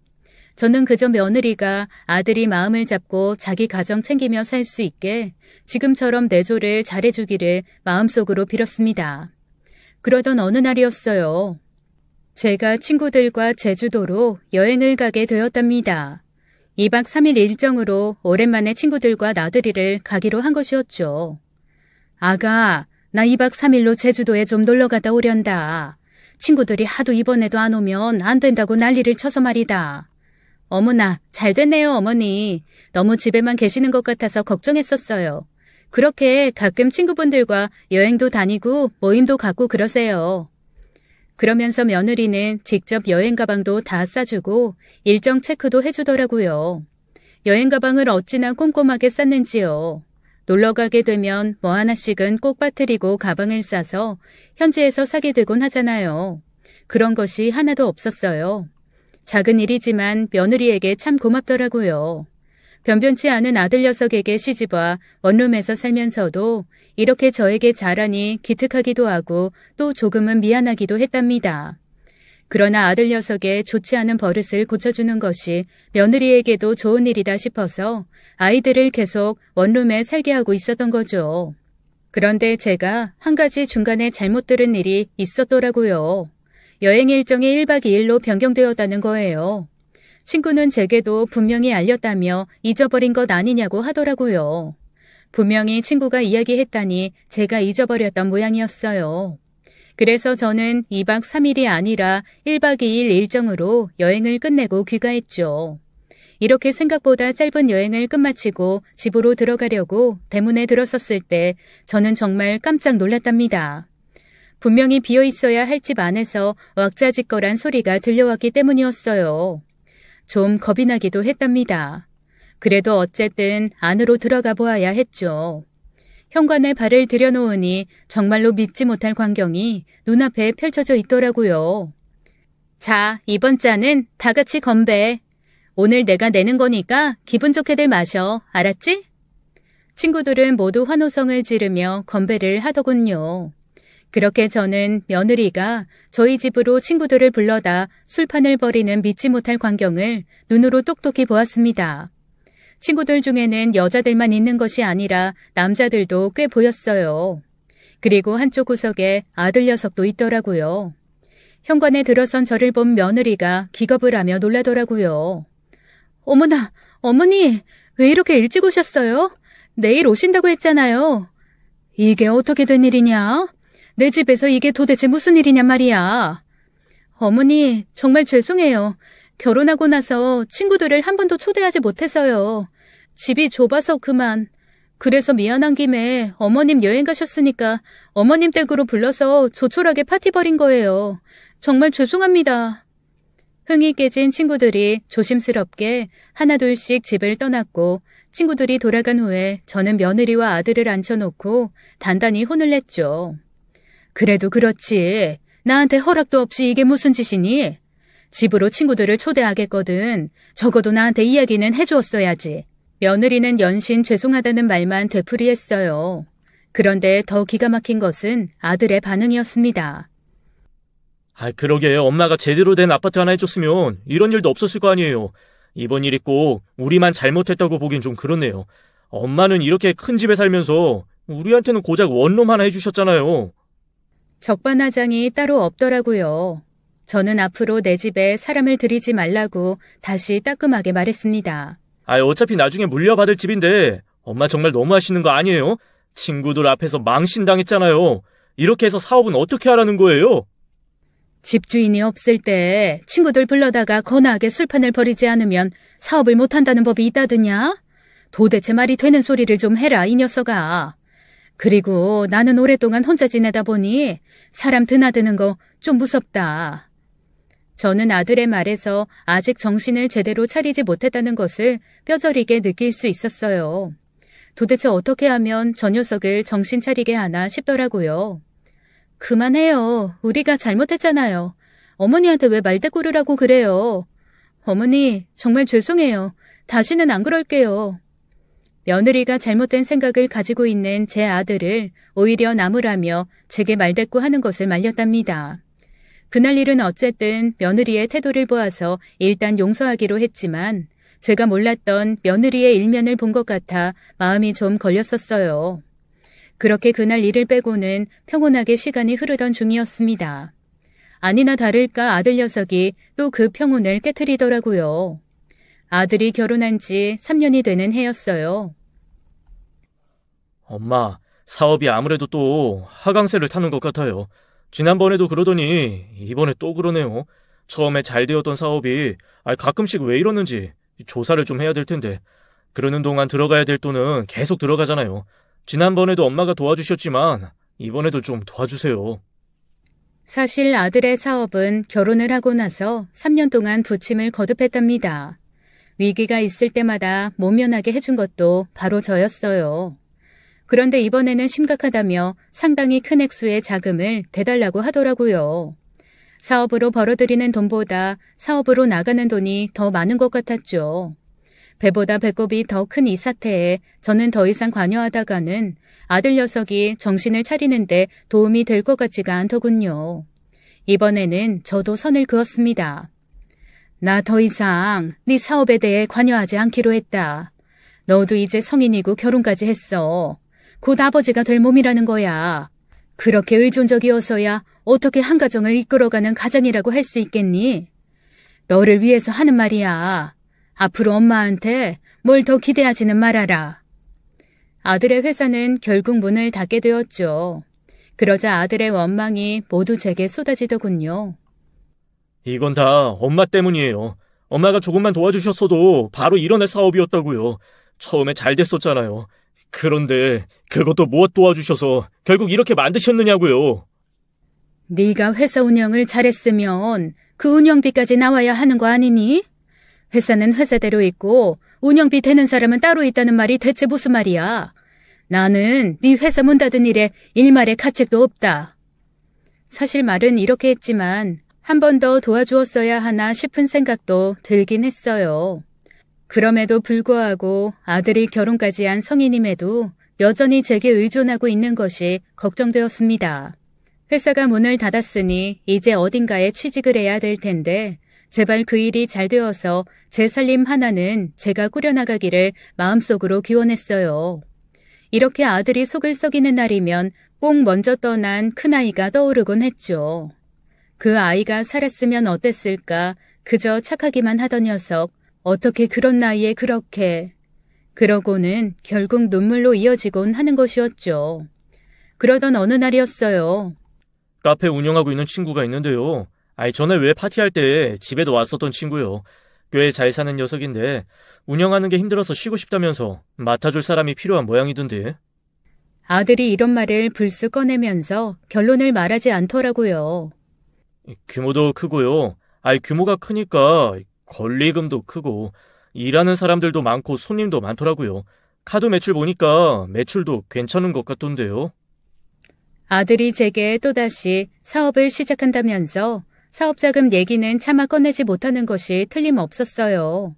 저는 그저 며느리가 아들이 마음을 잡고 자기 가정 챙기며 살 수 있게 지금처럼 내조를 잘해주기를 마음속으로 빌었습니다. 그러던 어느 날이었어요. 제가 친구들과 제주도로 여행을 가게 되었답니다. 2박 3일 일정으로 오랜만에 친구들과 나들이를 가기로 한 것이었죠. 아가, 나 2박 3일로 제주도에 좀 놀러 갔다 오련다. 친구들이 하도 이번에도 안 오면 안 된다고 난리를 쳐서 말이다. 어머나, 잘 됐네요, 어머니. 너무 집에만 계시는 것 같아서 걱정했었어요. 그렇게 가끔 친구분들과 여행도 다니고 모임도 갖고 그러세요. 그러면서 며느리는 직접 여행 가방도 다 싸주고 일정 체크도 해주더라고요. 여행 가방을 어찌나 꼼꼼하게 쌌는지요. 놀러 가게 되면 뭐 하나씩은 꼭 빠뜨리고 가방을 싸서 현지에서 사게 되곤 하잖아요. 그런 것이 하나도 없었어요. 작은 일이지만 며느리에게 참 고맙더라고요. 변변치 않은 아들 녀석에게 시집와 원룸에서 살면서도 이렇게 저에게 잘하니 기특하기도 하고 또 조금은 미안하기도 했답니다. 그러나 아들 녀석의 좋지 않은 버릇을 고쳐주는 것이 며느리에게도 좋은 일이다 싶어서 아이들을 계속 원룸에 살게 하고 있었던 거죠. 그런데 제가 한 가지 중간에 잘못 들은 일이 있었더라고요. 여행 일정이 1박 2일로 변경되었다는 거예요. 친구는 제게도 분명히 알렸다며 잊어버린 것 아니냐고 하더라고요. 분명히 친구가 이야기했다니 제가 잊어버렸던 모양이었어요. 그래서 저는 2박 3일이 아니라 1박 2일 일정으로 여행을 끝내고 귀가했죠. 이렇게 생각보다 짧은 여행을 끝마치고 집으로 들어가려고 대문에 들어섰을 때 저는 정말 깜짝 놀랐답니다. 분명히 비어 있어야 할 집 안에서 왁자지껄한 소리가 들려왔기 때문이었어요. 좀 겁이 나기도 했답니다. 그래도 어쨌든 안으로 들어가 보아야 했죠. 현관에 발을 들여놓으니 정말로 믿지 못할 광경이 눈앞에 펼쳐져 있더라고요. 자, 이번 잔은 다 같이 건배. 오늘 내가 내는 거니까 기분 좋게들 마셔. 알았지? 친구들은 모두 환호성을 지르며 건배를 하더군요. 그렇게 저는 며느리가 저희 집으로 친구들을 불러다 술판을 벌이는 믿지 못할 광경을 눈으로 똑똑히 보았습니다. 친구들 중에는 여자들만 있는 것이 아니라 남자들도 꽤 보였어요. 그리고 한쪽 구석에 아들 녀석도 있더라고요. 현관에 들어선 저를 본 며느리가 기겁을 하며 놀라더라고요. 어머나, 어머니, 왜 이렇게 일찍 오셨어요? 내일 오신다고 했잖아요. 이게 어떻게 된 일이냐? 내 집에서 이게 도대체 무슨 일이냔 말이야. 어머니, 정말 죄송해요. 결혼하고 나서 친구들을 한 번도 초대하지 못해서요. 집이 좁아서 그만. 그래서 미안한 김에 어머님 여행 가셨으니까 어머님 댁으로 불러서 조촐하게 파티 벌인 거예요. 정말 죄송합니다. 흥이 깨진 친구들이 조심스럽게 하나둘씩 집을 떠났고 친구들이 돌아간 후에 저는 며느리와 아들을 앉혀놓고 단단히 혼을 냈죠. 그래도 그렇지. 나한테 허락도 없이 이게 무슨 짓이니? 집으로 친구들을 초대하겠거든. 적어도 나한테 이야기는 해주었어야지. 며느리는 연신 죄송하다는 말만 되풀이했어요. 그런데 더 기가 막힌 것은 아들의 반응이었습니다. 그러게 엄마가 제대로 된 아파트 하나 해줬으면 이런 일도 없었을 거 아니에요. 이번 일이 꼭 우리만 잘못했다고 보긴 좀 그렇네요. 엄마는 이렇게 큰 집에 살면서 우리한테는 고작 원룸 하나 해주셨잖아요. 적반하장이 따로 없더라고요. 저는 앞으로 내 집에 사람을 들이지 말라고 다시 따끔하게 말했습니다. 어차피 나중에 물려받을 집인데 엄마 정말 너무하시는 거 아니에요? 친구들 앞에서 망신당했잖아요. 이렇게 해서 사업은 어떻게 하라는 거예요? 집주인이 없을 때 친구들 불러다가 거나하게 술판을 벌이지 않으면 사업을 못한다는 법이 있다더냐? 도대체 말이 되는 소리를 좀 해라, 이 녀석아. 그리고 나는 오랫동안 혼자 지내다 보니 사람 드나드는 거 좀 무섭다. 저는 아들의 말에서 아직 정신을 제대로 차리지 못했다는 것을 뼈저리게 느낄 수 있었어요. 도대체 어떻게 하면 저 녀석을 정신 차리게 하나 싶더라고요. 그만해요. 우리가 잘못했잖아요. 어머니한테 왜 말대꾸를 그래요. 어머니, 정말 죄송해요. 다시는 안 그럴게요. 며느리가 잘못된 생각을 가지고 있는 제 아들을 오히려 나무라며 제게 말대꾸하는 것을 말렸답니다. 그날 일은 어쨌든 며느리의 태도를 보아서 일단 용서하기로 했지만 제가 몰랐던 며느리의 일면을 본 것 같아 마음이 좀 걸렸었어요. 그렇게 그날 일을 빼고는 평온하게 시간이 흐르던 중이었습니다. 아니나 다를까 아들 녀석이 또 그 평온을 깨트리더라고요. 아들이 결혼한 지 3년이 되는 해였어요. 엄마, 사업이 아무래도 또 하강세를 타는 것 같아요. 지난번에도 그러더니 이번에 또 그러네요. 처음에 잘 되었던 사업이 가끔씩 왜 이러는지 조사를 좀 해야 될 텐데 그러는 동안 들어가야 될 돈은 계속 들어가잖아요. 지난번에도 엄마가 도와주셨지만 이번에도 좀 도와주세요. 사실 아들의 사업은 결혼을 하고 나서 3년 동안 부침을 거듭했답니다. 위기가 있을 때마다 모면하게 해준 것도 바로 저였어요. 그런데 이번에는 심각하다며 상당히 큰 액수의 자금을 대달라고 하더라고요. 사업으로 벌어들이는 돈보다 사업으로 나가는 돈이 더 많은 것 같았죠. 배보다 배꼽이 더 큰 이 사태에 저는 더 이상 관여하다가는 아들 녀석이 정신을 차리는데 도움이 될 것 같지가 않더군요. 이번에는 저도 선을 그었습니다. 나 더 이상 네 사업에 대해 관여하지 않기로 했다. 너도 이제 성인이고 결혼까지 했어. 곧 아버지가 될 몸이라는 거야. 그렇게 의존적이어서야 어떻게 한 가정을 이끌어가는 가장이라고 할 수 있겠니? 너를 위해서 하는 말이야. 앞으로 엄마한테 뭘 더 기대하지는 말아라. 아들의 회사는 결국 문을 닫게 되었죠. 그러자 아들의 원망이 모두 제게 쏟아지더군요. 이건 다 엄마 때문이에요. 엄마가 조금만 도와주셨어도 바로 일어날 사업이었다고요. 처음에 잘 됐었잖아요. 그런데 그것도 못 도와주셔서 결국 이렇게 만드셨느냐고요. 네가 회사 운영을 잘했으면 그 운영비까지 나와야 하는 거 아니니? 회사는 회사대로 있고 운영비 되는 사람은 따로 있다는 말이 대체 무슨 말이야? 나는 네 회사 문 닫은 일에 일말의 가책도 없다. 사실 말은 이렇게 했지만 한 번 더 도와주었어야 하나 싶은 생각도 들긴 했어요. 그럼에도 불구하고 아들이 결혼까지 한 성인임에도 여전히 제게 의존하고 있는 것이 걱정되었습니다. 회사가 문을 닫았으니 이제 어딘가에 취직을 해야 될 텐데 제발 그 일이 잘 되어서 제 살림 하나는 제가 꾸려나가기를 마음속으로 기원했어요. 이렇게 아들이 속을 썩이는 날이면 꼭 먼저 떠난 큰아이가 떠오르곤 했죠. 그 아이가 살았으면 어땠을까 그저 착하기만 하던 녀석 어떻게 그런 나이에 그렇게. 그러고는 결국 눈물로 이어지곤 하는 것이었죠. 그러던 어느 날이었어요. 카페 운영하고 있는 친구가 있는데요. 전에 왜 파티할 때 집에도 왔었던 친구요. 꽤 잘 사는 녀석인데 운영하는 게 힘들어서 쉬고 싶다면서 맡아줄 사람이 필요한 모양이던데. 아들이 이런 말을 불쑥 꺼내면서 결론을 말하지 않더라고요. 규모도 크고요. 규모가 크니까 권리금도 크고 일하는 사람들도 많고 손님도 많더라고요. 카드 매출 보니까 매출도 괜찮은 것 같던데요. 아들이 제게 또다시 사업을 시작한다면서 사업자금 얘기는 차마 꺼내지 못하는 것이 틀림없었어요.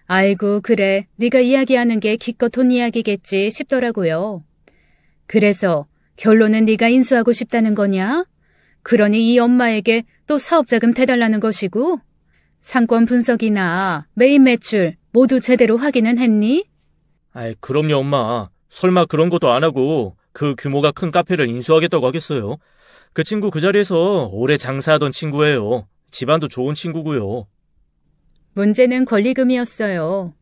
아이고 그래 네가 이야기하는 게 기껏 돈 이야기겠지 싶더라고요. 그래서 결론은 네가 인수하고 싶다는 거냐? 그러니 이 엄마에게 또 사업자금 대달라는 것이고 상권 분석이나 메인 매출 모두 제대로 확인은 했니? 그럼요 엄마. 설마 그런 것도 안 하고 그 규모가 큰 카페를 인수하겠다고 하겠어요? 그 친구 그 자리에서 오래 장사하던 친구예요. 집안도 좋은 친구고요. 문제는 권리금이었어요.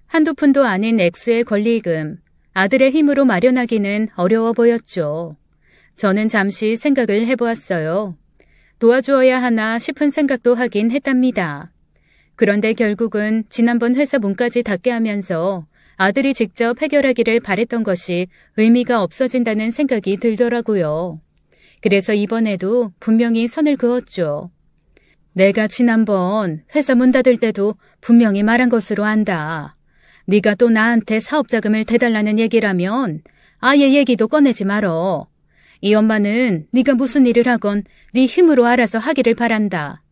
한두 푼도 아닌 액수의 권리금. 아들의 힘으로 마련하기는 어려워 보였죠. 저는 잠시 생각을 해보았어요. 도와주어야 하나 싶은 생각도 하긴 했답니다. 그런데 결국은 지난번 회사 문까지 닫게 하면서 아들이 직접 해결하기를 바랬던 것이 의미가 없어진다는 생각이 들더라고요. 그래서 이번에도 분명히 선을 그었죠. 내가 지난번 회사 문 닫을 때도 분명히 말한 것으로 안다. 네가 또 나한테 사업자금을 대달라는 얘기라면 아예 얘기도 꺼내지 말어. 이 엄마는 네가 무슨 일을 하건 네 힘으로 알아서 하기를 바란다.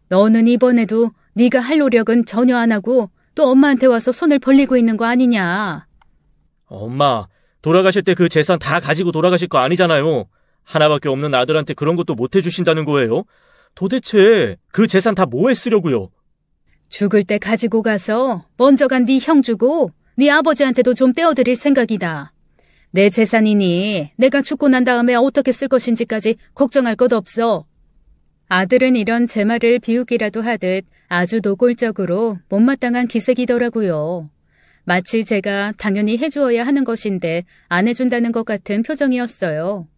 너는 이번에도 네가 할 노력은 전혀 안 하고 또 엄마한테 와서 손을 벌리고 있는 거 아니냐. 엄마, 돌아가실 때 그 재산 다 가지고 돌아가실 거 아니잖아요. 하나밖에 없는 아들한테 그런 것도 못 해주신다는 거예요? 도대체 그 재산 다 뭐에 쓰려고요? 죽을 때 가지고 가서 먼저 간 네 형 주고 네 아버지한테도 좀 떼어드릴 생각이다. 내 재산이니 내가 죽고 난 다음에 어떻게 쓸 것인지까지 걱정할 것 없어. 아들은 이런 제 말을 비웃기라도 하듯 아주 노골적으로 못마땅한 기색이더라고요. 마치 제가 당연히 해주어야 하는 것인데 안 해준다는 것 같은 표정이었어요.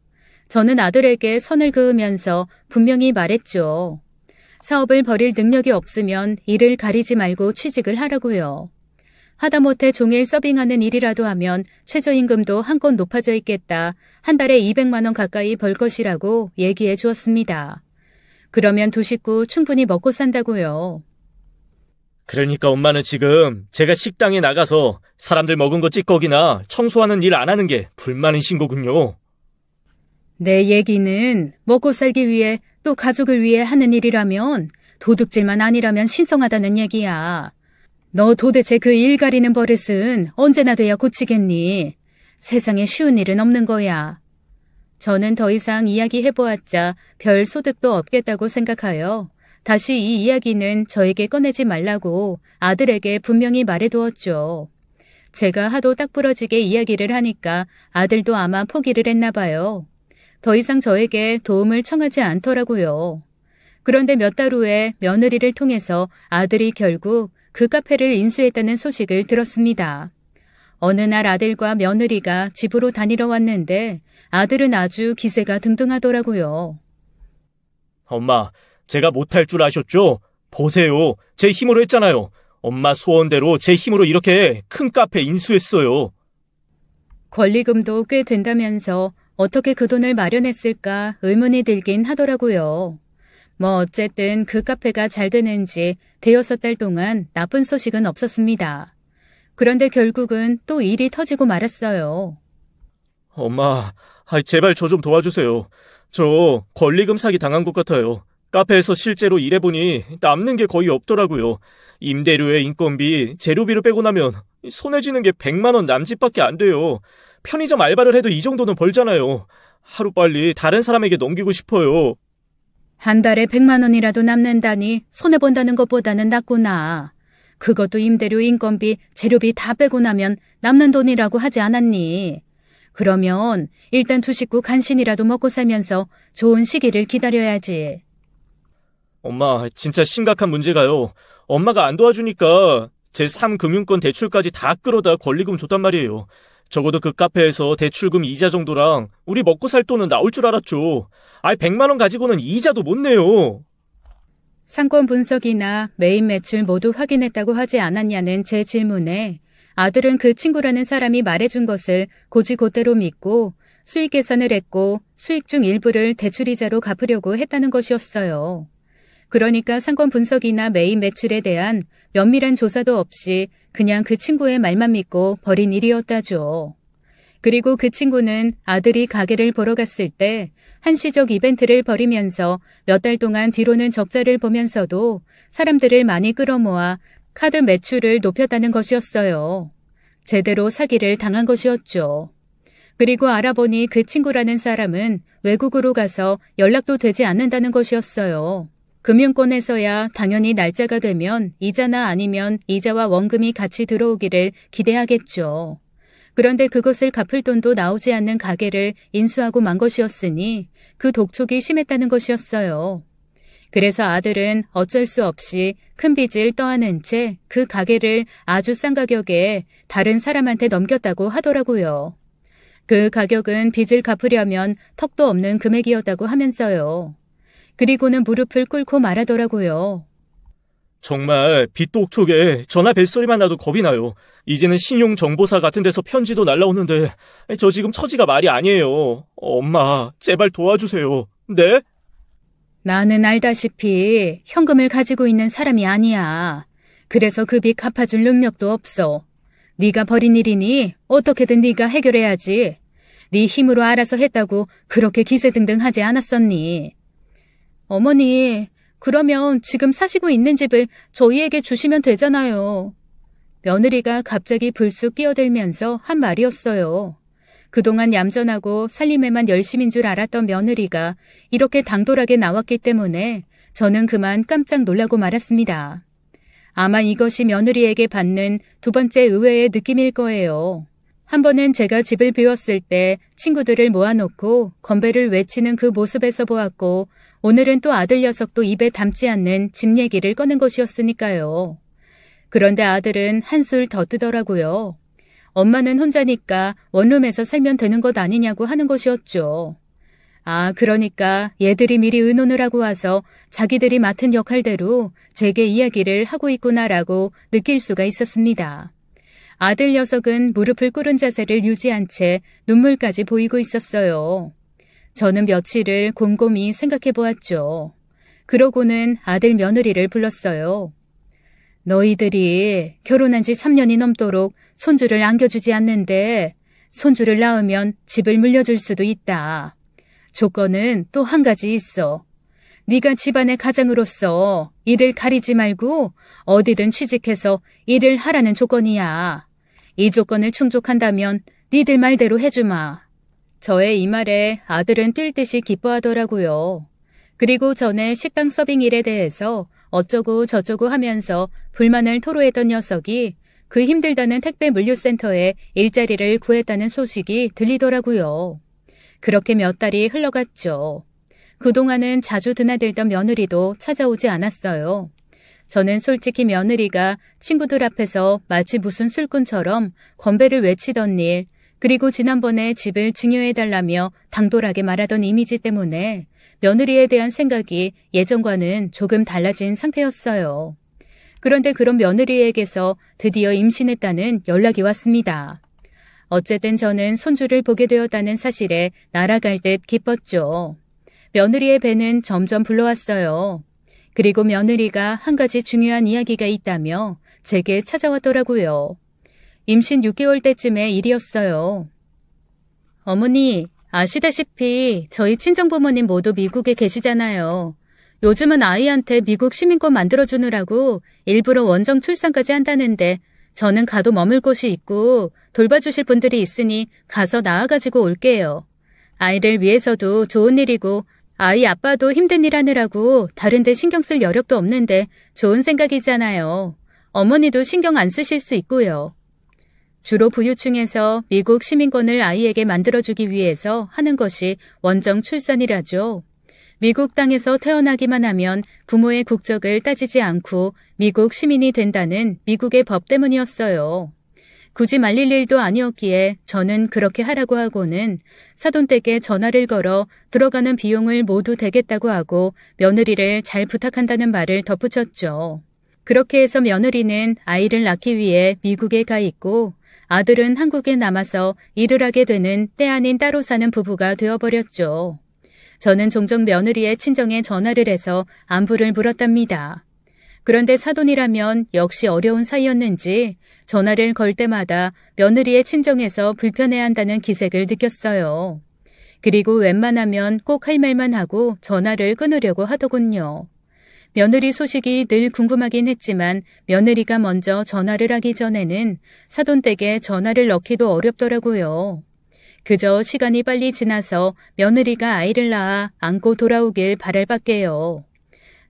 저는 아들에게 선을 그으면서 분명히 말했죠. 사업을 벌일 능력이 없으면 일을 가리지 말고 취직을 하라고요. 하다못해 종일 서빙하는 일이라도 하면 최저임금도 한껏 높아져 있겠다. 한 달에 200만 원 가까이 벌 것이라고 얘기해 주었습니다. 그러면 두 식구 충분히 먹고 산다고요. 그러니까 엄마는 지금 제가 식당에 나가서 사람들 먹은 거 찌꺼기나 청소하는 일 안 하는 게 불만이신 거군요. 내 얘기는 먹고 살기 위해 또 가족을 위해 하는 일이라면 도둑질만 아니라면 신성하다는 얘기야. 너 도대체 그 일 가리는 버릇은 언제나 돼야 고치겠니? 세상에 쉬운 일은 없는 거야. 저는 더 이상 이야기해보았자 별 소득도 없겠다고 생각하여 다시 이 이야기는 저에게 꺼내지 말라고 아들에게 분명히 말해두었죠. 제가 하도 딱 부러지게 이야기를 하니까 아들도 아마 포기를 했나 봐요. 더 이상 저에게 도움을 청하지 않더라고요. 그런데 몇 달 후에 며느리를 통해서 아들이 결국 그 카페를 인수했다는 소식을 들었습니다. 어느 날 아들과 며느리가 집으로 다니러 왔는데 아들은 아주 기세가 등등하더라고요. 엄마, 제가 못할 줄 아셨죠? 보세요. 제 힘으로 했잖아요. 엄마 소원대로 제 힘으로 이렇게 큰 카페 인수했어요. 권리금도 꽤 된다면서 어떻게 그 돈을 마련했을까 의문이 들긴 하더라고요. 뭐 어쨌든 그 카페가 잘 되는지 5달 동안 나쁜 소식은 없었습니다. 그런데 결국은 또 일이 터지고 말았어요. 엄마, 제발 저 좀 도와주세요. 저 권리금 사기 당한 것 같아요. 카페에서 실제로 일해보니 남는 게 거의 없더라고요. 임대료에 인건비, 재료비를 빼고 나면 손에 쥐는 게 100만 원 남짓밖에 안 돼요. 편의점 알바를 해도 이 정도는 벌잖아요. 하루빨리 다른 사람에게 넘기고 싶어요. 한 달에 100만 원이라도 남는다니 손해본다는 것보다는 낫구나. 그것도 임대료, 인건비, 재료비 다 빼고 나면 남는 돈이라고 하지 않았니? 그러면 일단 두 식구 간신이라도 먹고 살면서 좋은 시기를 기다려야지. 엄마, 진짜 심각한 문제가요. 엄마가 안 도와주니까 제 3금융권 대출까지 다 끌어다 권리금 줬단 말이에요. 적어도 그 카페에서 대출금 이자 정도랑 우리 먹고 살 돈은 나올 줄 알았죠. 100만 원 가지고는 이자도 못 내요. 상권 분석이나 메인 매출 모두 확인했다고 하지 않았냐는 제 질문에 아들은 그 친구라는 사람이 말해준 것을 곧이곧대로 믿고 수익 계산을 했고 수익 중 일부를 대출이자로 갚으려고 했다는 것이었어요. 그러니까 상권 분석이나 메인 매출에 대한 면밀한 조사도 없이 그냥 그 친구의 말만 믿고 벌인 일이었다죠. 그리고 그 친구는 아들이 가게를 보러 갔을 때 한시적 이벤트를 벌이면서 몇 달 동안 뒤로는 적자를 보면서도 사람들을 많이 끌어모아 카드 매출을 높였다는 것이었어요. 제대로 사기를 당한 것이었죠. 그리고 알아보니 그 친구라는 사람은 외국으로 가서 연락도 되지 않는다는 것이었어요. 금융권에서야 당연히 날짜가 되면 이자나 아니면 이자와 원금이 같이 들어오기를 기대하겠죠. 그런데 그것을 갚을 돈도 나오지 않는 가게를 인수하고 만 것이었으니 그 독촉이 심했다는 것이었어요. 그래서 아들은 어쩔 수 없이 큰 빚을 떠안은 채 그 가게를 아주 싼 가격에 다른 사람한테 넘겼다고 하더라고요. 그 가격은 빚을 갚으려면 턱도 없는 금액이었다고 하면서요. 그리고는 무릎을 꿇고 말하더라고요. 정말 빚독촉에 전화 벨소리만 나도 겁이 나요. 이제는 신용정보사 같은 데서 편지도 날라오는데 저 지금 처지가 말이 아니에요. 엄마, 제발 도와주세요. 네? 나는 알다시피 현금을 가지고 있는 사람이 아니야. 그래서 그 빚 갚아줄 능력도 없어. 네가 벌인 일이니 어떻게든 네가 해결해야지. 네 힘으로 알아서 했다고 그렇게 기세등등하지 않았었니? 어머니, 그러면 지금 사시고 있는 집을 저희에게 주시면 되잖아요. 며느리가 갑자기 불쑥 끼어들면서 한 말이었어요. 그동안 얌전하고 살림에만 열심인 줄 알았던 며느리가 이렇게 당돌하게 나왔기 때문에 저는 그만 깜짝 놀라고 말았습니다. 아마 이것이 며느리에게 받는 두 번째 의외의 느낌일 거예요. 한 번은 제가 집을 비웠을 때 친구들을 모아놓고 건배를 외치는 그 모습에서 보았고 오늘은 또 아들 녀석도 입에 담지 않는 집 얘기를 꺼낸 것이었으니까요. 그런데 아들은 한술 더 뜨더라고요. 엄마는 혼자니까 원룸에서 살면 되는 것 아니냐고 하는 것이었죠. 그러니까 얘들이 미리 의논을 하고 와서 자기들이 맡은 역할대로 제게 이야기를 하고 있구나라고 느낄 수가 있었습니다. 아들 녀석은 무릎을 꿇은 자세를 유지한 채 눈물까지 보이고 있었어요. 저는 며칠을 곰곰이 생각해 보았죠. 그러고는 아들 며느리를 불렀어요. 너희들이 결혼한 지 3년이 넘도록 손주를 안겨주지 않는데 손주를 낳으면 집을 물려줄 수도 있다. 조건은 또 한 가지 있어. 네가 집안의 가장으로서 일을 가리지 말고 어디든 취직해서 일을 하라는 조건이야. 이 조건을 충족한다면 니들 말대로 해주마. 저의 이 말에 아들은 뛸 듯이 기뻐하더라고요. 그리고 전에 식당 서빙 일에 대해서 어쩌고 저쩌고 하면서 불만을 토로했던 녀석이 그 힘들다는 택배 물류센터에 일자리를 구했다는 소식이 들리더라고요. 그렇게 몇 달이 흘러갔죠. 그동안은 자주 드나들던 며느리도 찾아오지 않았어요. 저는 솔직히 며느리가 친구들 앞에서 마치 무슨 술꾼처럼 건배를 외치던 일, 그리고 지난번에 집을 증여해달라며 당돌하게 말하던 이미지 때문에 며느리에 대한 생각이 예전과는 조금 달라진 상태였어요. 그런데 그런 며느리에게서 드디어 임신했다는 연락이 왔습니다. 어쨌든 저는 손주를 보게 되었다는 사실에 날아갈 듯 기뻤죠. 며느리의 배는 점점 불러왔어요. 그리고 며느리가 한 가지 중요한 이야기가 있다며 제게 찾아왔더라고요. 임신 6개월 때쯤의 일이었어요. 어머니, 아시다시피 저희 친정부모님 모두 미국에 계시잖아요. 요즘은 아이한테 미국 시민권 만들어주느라고 일부러 원정 출산까지 한다는데 저는 가도 머물 곳이 있고 돌봐주실 분들이 있으니 가서 낳아가지고 올게요. 아이를 위해서도 좋은 일이고 아이 아빠도 힘든 일 하느라고 다른 데 신경 쓸 여력도 없는데 좋은 생각이잖아요. 어머니도 신경 안 쓰실 수 있고요. 주로 부유층에서 미국 시민권을 아이에게 만들어주기 위해서 하는 것이 원정 출산이라죠. 미국 땅에서 태어나기만 하면 부모의 국적을 따지지 않고 미국 시민이 된다는 미국의 법 때문이었어요. 굳이 말릴 일도 아니었기에 저는 그렇게 하라고 하고는 사돈댁에 전화를 걸어 들어가는 비용을 모두 대겠다고 하고 며느리를 잘 부탁한다는 말을 덧붙였죠. 그렇게 해서 며느리는 아이를 낳기 위해 미국에 가 있고 아들은 한국에 남아서 일을 하게 되는 때 아닌 따로 사는 부부가 되어버렸죠. 저는 종종 며느리의 친정에 전화를 해서 안부를 물었답니다. 그런데 사돈이라면 역시 어려운 사이였는지 전화를 걸 때마다 며느리의 친정에서 불편해한다는 기색을 느꼈어요. 그리고 웬만하면 꼭 할 말만 하고 전화를 끊으려고 하더군요. 며느리 소식이 늘 궁금하긴 했지만 며느리가 먼저 전화를 하기 전에는 사돈댁에 전화를 넣기도 어렵더라고요. 그저 시간이 빨리 지나서 며느리가 아이를 낳아 안고 돌아오길 바랄 밖에요.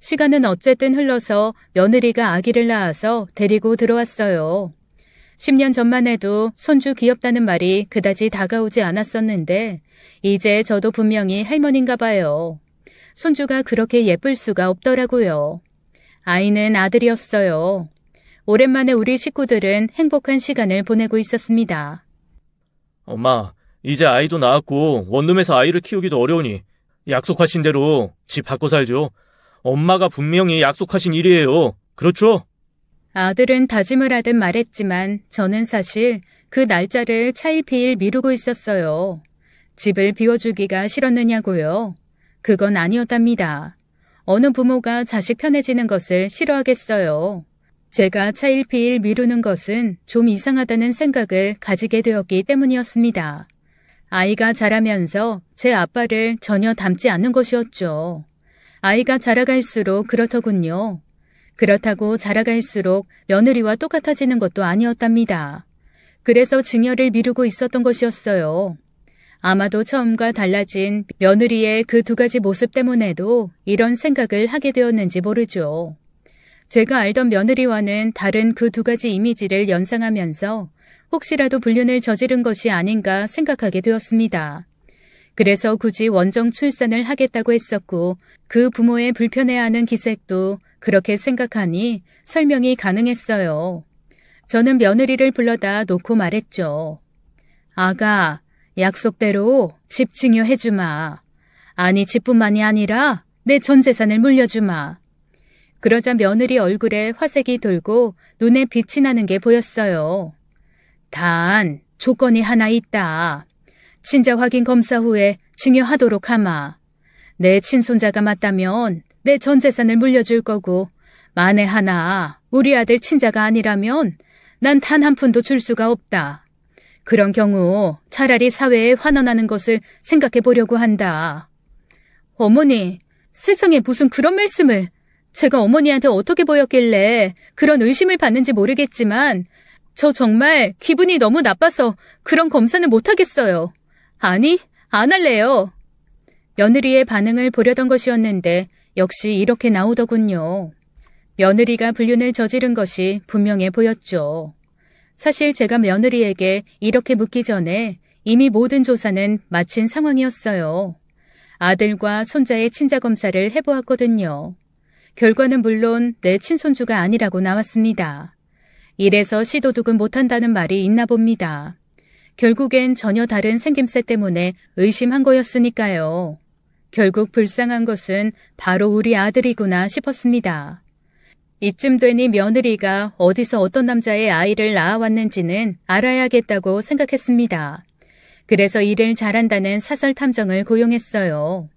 시간은 어쨌든 흘러서 며느리가 아기를 낳아서 데리고 들어왔어요. 10년 전만 해도 손주 귀엽다는 말이 그다지 다가오지 않았었는데 이제 저도 분명히 할머니인가 봐요. 손주가 그렇게 예쁠 수가 없더라고요. 아이는 아들이었어요. 오랜만에 우리 식구들은 행복한 시간을 보내고 있었습니다. 엄마, 이제 아이도 낳았고 원룸에서 아이를 키우기도 어려우니 약속하신 대로 집 바꿔 살죠. 엄마가 분명히 약속하신 일이에요. 그렇죠? 아들은 다짐을 하듯 말했지만 저는 사실 그 날짜를 차일피일 미루고 있었어요. 집을 비워주기가 싫었느냐고요. 그건 아니었답니다. 어느 부모가 자식 편해지는 것을 싫어하겠어요. 제가 차일피일 미루는 것은 좀 이상하다는 생각을 가지게 되었기 때문이었습니다. 아이가 자라면서 제 아빠를 전혀 닮지 않는 것이었죠. 아이가 자라갈수록 그렇더군요. 그렇다고 자라갈수록 며느리와 똑같아지는 것도 아니었답니다. 그래서 증여를 미루고 있었던 것이었어요. 아마도 처음과 달라진 며느리의 그 두 가지 모습 때문에도 이런 생각을 하게 되었는지 모르죠. 제가 알던 며느리와는 다른 그 두 가지 이미지를 연상하면서 혹시라도 불륜을 저지른 것이 아닌가 생각하게 되었습니다. 그래서 굳이 원정 출산을 하겠다고 했었고 그 부모의 불편해하는 기색도 그렇게 생각하니 설명이 가능했어요. 저는 며느리를 불러다 놓고 말했죠. 아가, 약속대로 집 증여해주마. 아니 집뿐만이 아니라 내 전 재산을 물려주마. 그러자 며느리 얼굴에 화색이 돌고 눈에 빛이 나는 게 보였어요. 단 조건이 하나 있다. 친자 확인 검사 후에 증여하도록 하마. 내 친손자가 맞다면 내 전 재산을 물려줄 거고 만에 하나 우리 아들 친자가 아니라면 난 단 한 푼도 줄 수가 없다. 그런 경우 차라리 사회에 환원하는 것을 생각해 보려고 한다. 어머니, 세상에 무슨 그런 말씀을. 제가 어머니한테 어떻게 보였길래 그런 의심을 받는지 모르겠지만 저 정말 기분이 너무 나빠서 그런 검사는 못하겠어요. 아니, 안 할래요. 며느리의 반응을 보려던 것이었는데 역시 이렇게 나오더군요. 며느리가 불륜을 저지른 것이 분명해 보였죠. 사실 제가 며느리에게 이렇게 묻기 전에 이미 모든 조사는 마친 상황이었어요. 아들과 손자의 친자 검사를 해보았거든요. 결과는 물론 내 친손주가 아니라고 나왔습니다. 이래서 시도득은 못한다는 말이 있나 봅니다. 결국엔 전혀 다른 생김새 때문에 의심한 거였으니까요. 결국 불쌍한 것은 바로 우리 아들이구나 싶었습니다. 이쯤 되니 며느리가 어디서 어떤 남자의 아이를 낳아왔는지는 알아야겠다고 생각했습니다. 그래서 일을 잘한다는 사설 탐정을 고용했어요.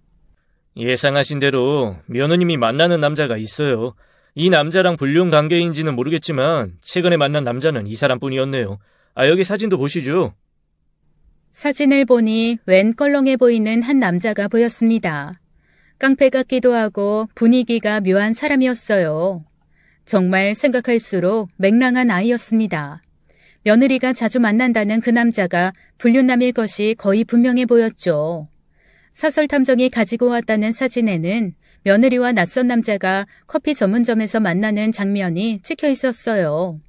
예상하신 대로 며느님이 만나는 남자가 있어요. 이 남자랑 불륜 관계인지는 모르겠지만 최근에 만난 남자는 이 사람뿐이었네요. 여기 사진도 보시죠. 사진을 보니 웬 껄렁해 보이는 한 남자가 보였습니다. 깡패 같기도 하고 분위기가 묘한 사람이었어요. 정말 생각할수록 맹랑한 아이였습니다. 며느리가 자주 만난다는 그 남자가 불륜남일 것이 거의 분명해 보였죠. 사설 탐정이 가지고 왔다는 사진에는 며느리와 낯선 남자가 커피 전문점에서 만나는 장면이 찍혀 있었어요.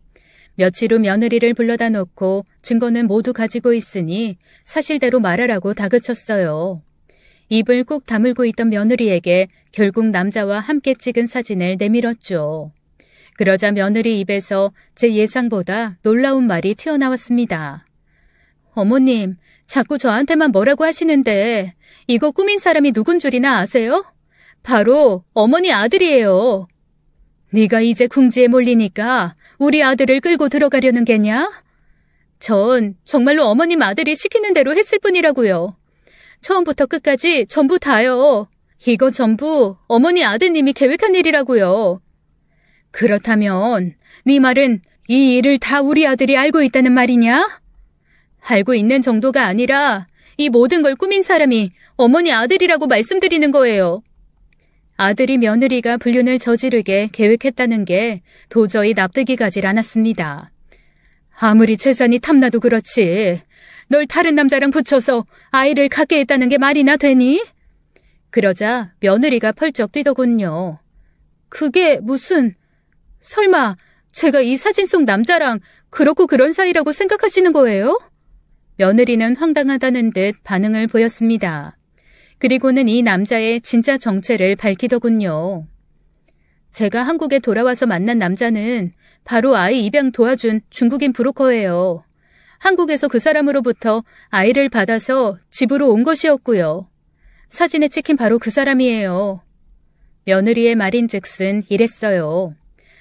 며칠 후 며느리를 불러다 놓고 증거는 모두 가지고 있으니 사실대로 말하라고 다그쳤어요. 입을 꾹 다물고 있던 며느리에게 결국 남자와 함께 찍은 사진을 내밀었죠. 그러자 며느리 입에서 제 예상보다 놀라운 말이 튀어나왔습니다. 어머님, 자꾸 저한테만 뭐라고 하시는데 이거 꾸민 사람이 누군 줄이나 아세요? 바로 어머니 아들이에요. 네가 이제 궁지에 몰리니까 우리 아들을 끌고 들어가려는 게냐? 전 정말로 어머님 아들이 시키는 대로 했을 뿐이라고요. 처음부터 끝까지 전부 다요. 이거 전부 어머니 아드님이 계획한 일이라고요. 그렇다면 네 말은 이 일을 다 우리 아들이 알고 있다는 말이냐? 알고 있는 정도가 아니라 이 모든 걸 꾸민 사람이 어머니 아들이라고 말씀드리는 거예요. 아들이 며느리가 불륜을 저지르게 계획했다는 게 도저히 납득이 가질 않았습니다. 아무리 재산이 탐나도 그렇지. 널 다른 남자랑 붙여서 아이를 갖게 했다는 게 말이나 되니? 그러자 며느리가 펄쩍 뛰더군요. 그게 무슨... 설마 제가 이 사진 속 남자랑 그렇고 그런 사이라고 생각하시는 거예요? 며느리는 황당하다는 듯 반응을 보였습니다. 그리고는 이 남자의 진짜 정체를 밝히더군요. 제가 한국에 돌아와서 만난 남자는 바로 아이 입양 도와준 중국인 브로커예요. 한국에서 그 사람으로부터 아이를 받아서 집으로 온 것이었고요. 사진에 찍힌 바로 그 사람이에요. 며느리의 말인즉슨 이랬어요.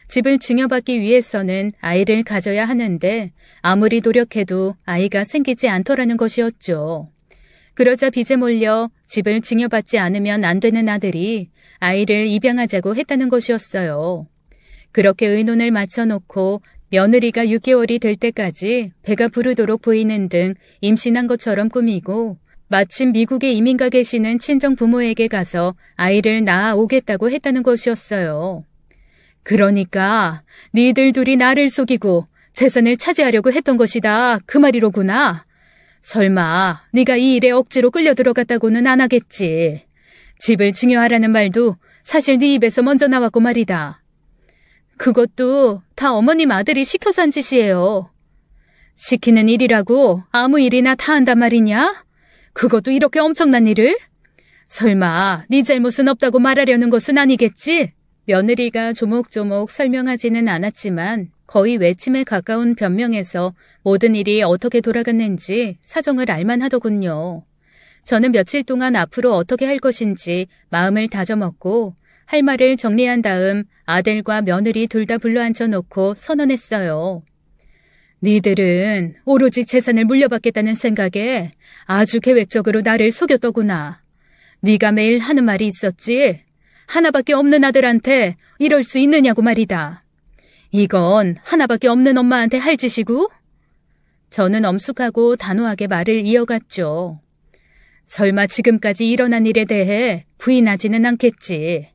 집을 증여받기 위해서는 아이를 가져야 하는데 아무리 노력해도 아이가 생기지 않더라는 것이었죠. 그러자 빚에 몰려 집을 증여받지 않으면 안 되는 아들이 아이를 입양하자고 했다는 것이었어요. 그렇게 의논을 맞춰놓고 며느리가 6개월이 될 때까지 배가 부르도록 보이는 등 임신한 것처럼 꾸미고 마침 미국에 이민가 계시는 친정 부모에게 가서 아이를 낳아 오겠다고 했다는 것이었어요. 그러니까 니들 둘이 나를 속이고 재산을 차지하려고 했던 것이다. 그 말이로구나. 설마 네가 이 일에 억지로 끌려 들어갔다고는 안 하겠지. 집을 증여하라는 말도 사실 네 입에서 먼저 나왔고 말이다. 그것도 다 어머님 아들이 시켜서 한 짓이에요. 시키는 일이라고 아무 일이나 다 한단 말이냐? 그것도 이렇게 엄청난 일을? 설마 네 잘못은 없다고 말하려는 것은 아니겠지? 며느리가 조목조목 설명하지는 않았지만 거의 외침에 가까운 변명에서 모든 일이 어떻게 돌아갔는지 사정을 알만 하더군요. 저는 며칠 동안 앞으로 어떻게 할 것인지 마음을 다져먹고 할 말을 정리한 다음 아들과 며느리 둘 다 불러앉혀놓고 선언했어요. 니들은 오로지 재산을 물려받겠다는 생각에 아주 계획적으로 나를 속였더구나. 네가 매일 하는 말이 있었지. 하나밖에 없는 아들한테 이럴 수 있느냐고 말이다. 이건 하나밖에 없는 엄마한테 할 짓이고? 저는 엄숙하고 단호하게 말을 이어갔죠. 설마 지금까지 일어난 일에 대해 부인하지는 않겠지.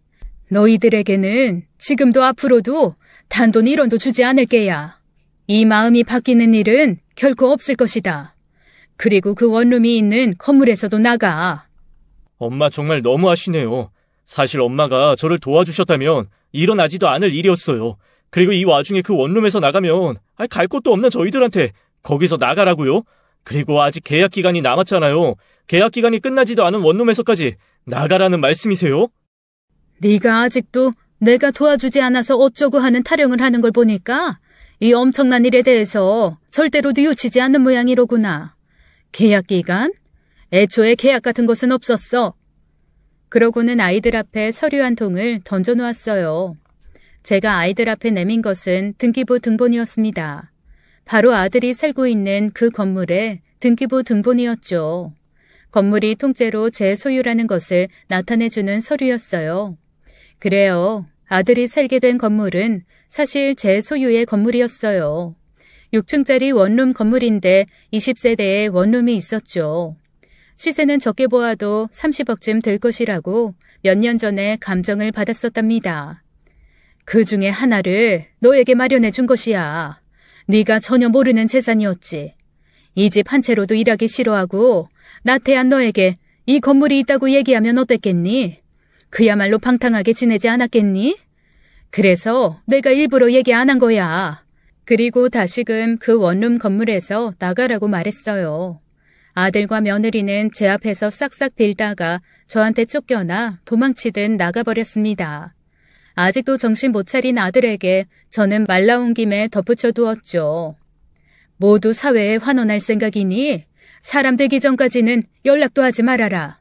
너희들에게는 지금도 앞으로도 단돈 1원도 주지 않을 게야. 이 마음이 바뀌는 일은 결코 없을 것이다. 그리고 그 원룸이 있는 건물에서도 나가. 엄마 정말 너무하시네요. 사실 엄마가 저를 도와주셨다면 일어나지도 않을 일이었어요. 그리고 이 와중에 그 원룸에서 나가면 갈 곳도 없는 저희들한테 거기서 나가라고요? 그리고 아직 계약 기간이 남았잖아요. 계약 기간이 끝나지도 않은 원룸에서까지 나가라는 말씀이세요? 네가 아직도 내가 도와주지 않아서 어쩌고 하는 타령을 하는 걸 보니까 이 엄청난 일에 대해서 절대로 뉘우치지 않는 모양이로구나. 계약 기간? 애초에 계약 같은 것은 없었어. 그러고는 아이들 앞에 서류 한 통을 던져놓았어요. 제가 아이들 앞에 내민 것은 등기부 등본이었습니다. 바로 아들이 살고 있는 그 건물의 등기부 등본이었죠. 건물이 통째로 제 소유라는 것을 나타내주는 서류였어요. 그래요. 아들이 살게 된 건물은 사실 제 소유의 건물이었어요. 6층짜리 원룸 건물인데 20세대의 원룸이 있었죠. 시세는 적게 보아도 30억쯤 될 것이라고 몇 년 전에 감정을 받았었답니다. 그 중에 하나를 너에게 마련해 준 것이야. 네가 전혀 모르는 재산이었지. 이 집 한 채로도 일하기 싫어하고 나태한 너에게 이 건물이 있다고 얘기하면 어땠겠니? 그야말로 방탕하게 지내지 않았겠니? 그래서 내가 일부러 얘기 안 한 거야. 그리고 다시금 그 원룸 건물에서 나가라고 말했어요. 아들과 며느리는 제 앞에서 싹싹 빌다가 저한테 쫓겨나 도망치듯 나가버렸습니다. 아직도 정신 못 차린 아들에게 저는 말 나온 김에 덧붙여 두었죠. 모두 사회에 환원할 생각이니 사람 되기 전까지는 연락도 하지 말아라.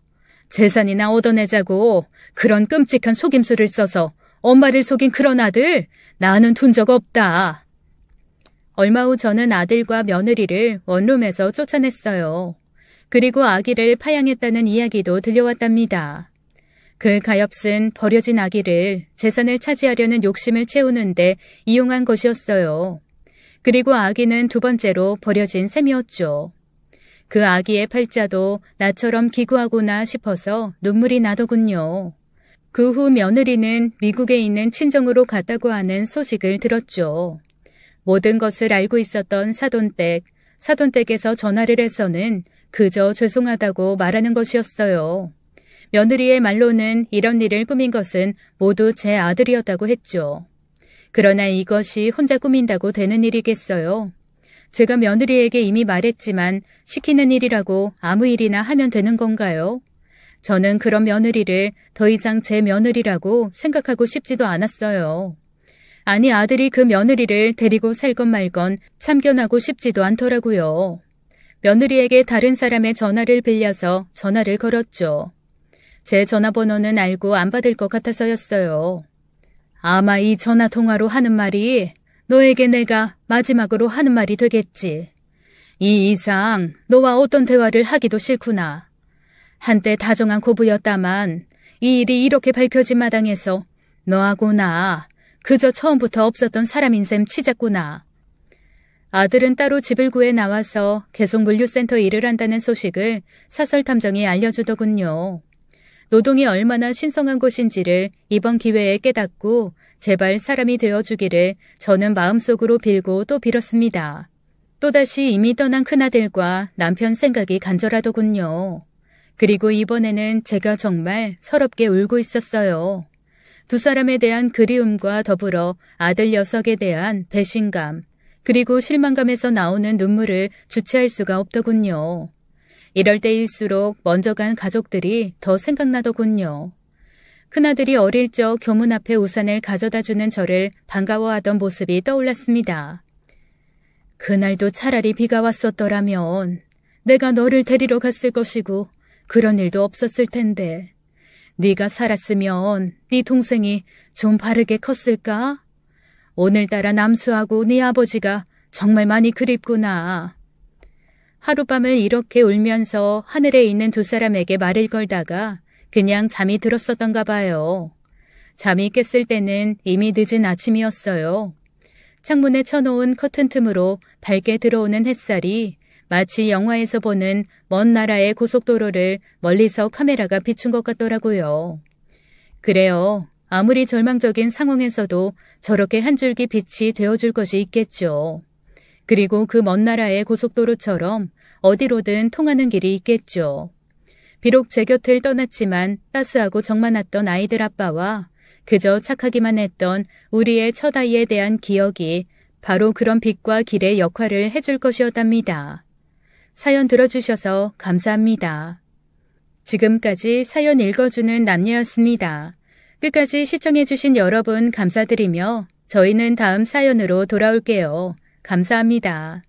재산이나 얻어내자고 그런 끔찍한 속임수를 써서 엄마를 속인 그런 아들 나는 둔 적 없다. 얼마 후 저는 아들과 며느리를 원룸에서 쫓아냈어요. 그리고 아기를 파양했다는 이야기도 들려왔답니다. 그 가엾은 버려진 아기를 재산을 차지하려는 욕심을 채우는데 이용한 것이었어요. 그리고 아기는 두 번째로 버려진 셈이었죠. 그 아기의 팔자도 나처럼 기구하구나 싶어서 눈물이 나더군요. 그 후 며느리는 미국에 있는 친정으로 갔다고 하는 소식을 들었죠. 모든 것을 알고 있었던 사돈댁에서 전화를 해서는 그저 죄송하다고 말하는 것이었어요. 며느리의 말로는 이런 일을 꾸민 것은 모두 제 아들이었다고 했죠. 그러나 이것이 혼자 꾸민다고 되는 일이겠어요? 제가 며느리에게 이미 말했지만 시키는 일이라고 아무 일이나 하면 되는 건가요? 저는 그런 며느리를 더 이상 제 며느리라고 생각하고 싶지도 않았어요. 아니 아들이 그 며느리를 데리고 살건 말건 참견하고 싶지도 않더라고요. 며느리에게 다른 사람의 전화를 빌려서 전화를 걸었죠. 제 전화번호는 알고 안 받을 것 같아서였어요. 아마 이 전화통화로 하는 말이 너에게 내가 마지막으로 하는 말이 되겠지. 이 이상 너와 어떤 대화를 하기도 싫구나. 한때 다정한 고부였다만 이 일이 이렇게 밝혀진 마당에서 너하고 나 그저 처음부터 없었던 사람인 셈 치자꾸나. 아들은 따로 집을 구해 나와서 계속 물류센터 일을 한다는 소식을 사설탐정이 알려주더군요. 노동이 얼마나 신성한 곳인지를 이번 기회에 깨닫고 제발 사람이 되어주기를 저는 마음속으로 빌고 또 빌었습니다. 또다시 이미 떠난 큰아들과 남편 생각이 간절하더군요. 그리고 이번에는 제가 정말 서럽게 울고 있었어요. 두 사람에 대한 그리움과 더불어 아들 녀석에 대한 배신감, 그리고 실망감에서 나오는 눈물을 주체할 수가 없더군요. 이럴 때일수록 먼저 간 가족들이 더 생각나더군요. 큰아들이 어릴 적 교문 앞에 우산을 가져다주는 저를 반가워하던 모습이 떠올랐습니다. 그날도 차라리 비가 왔었더라면 내가 너를 데리러 갔을 것이고 그런 일도 없었을 텐데 네가 살았으면 네 동생이 좀 바르게 컸을까? 오늘따라 남수하고 네 아버지가 정말 많이 그립구나. 하룻밤을 이렇게 울면서 하늘에 있는 두 사람에게 말을 걸다가 그냥 잠이 들었었던가 봐요. 잠이 깼을 때는 이미 늦은 아침이었어요. 창문에 쳐놓은 커튼 틈으로 밝게 들어오는 햇살이 마치 영화에서 보는 먼 나라의 고속도로를 멀리서 카메라가 비춘 것 같더라고요. 그래요. 아무리 절망적인 상황에서도 저렇게 한 줄기 빛이 되어줄 것이 있겠죠. 그리고 그 먼 나라의 고속도로처럼 어디로든 통하는 길이 있겠죠. 비록 제 곁을 떠났지만 따스하고 정 많았던 아이들 아빠와 그저 착하기만 했던 우리의 첫 아이에 대한 기억이 바로 그런 빛과 길의 역할을 해줄 것이었답니다. 사연 들어주셔서 감사합니다. 지금까지 사연 읽어주는 남녀였습니다. 끝까지 시청해주신 여러분 감사드리며 저희는 다음 사연으로 돌아올게요. 감사합니다.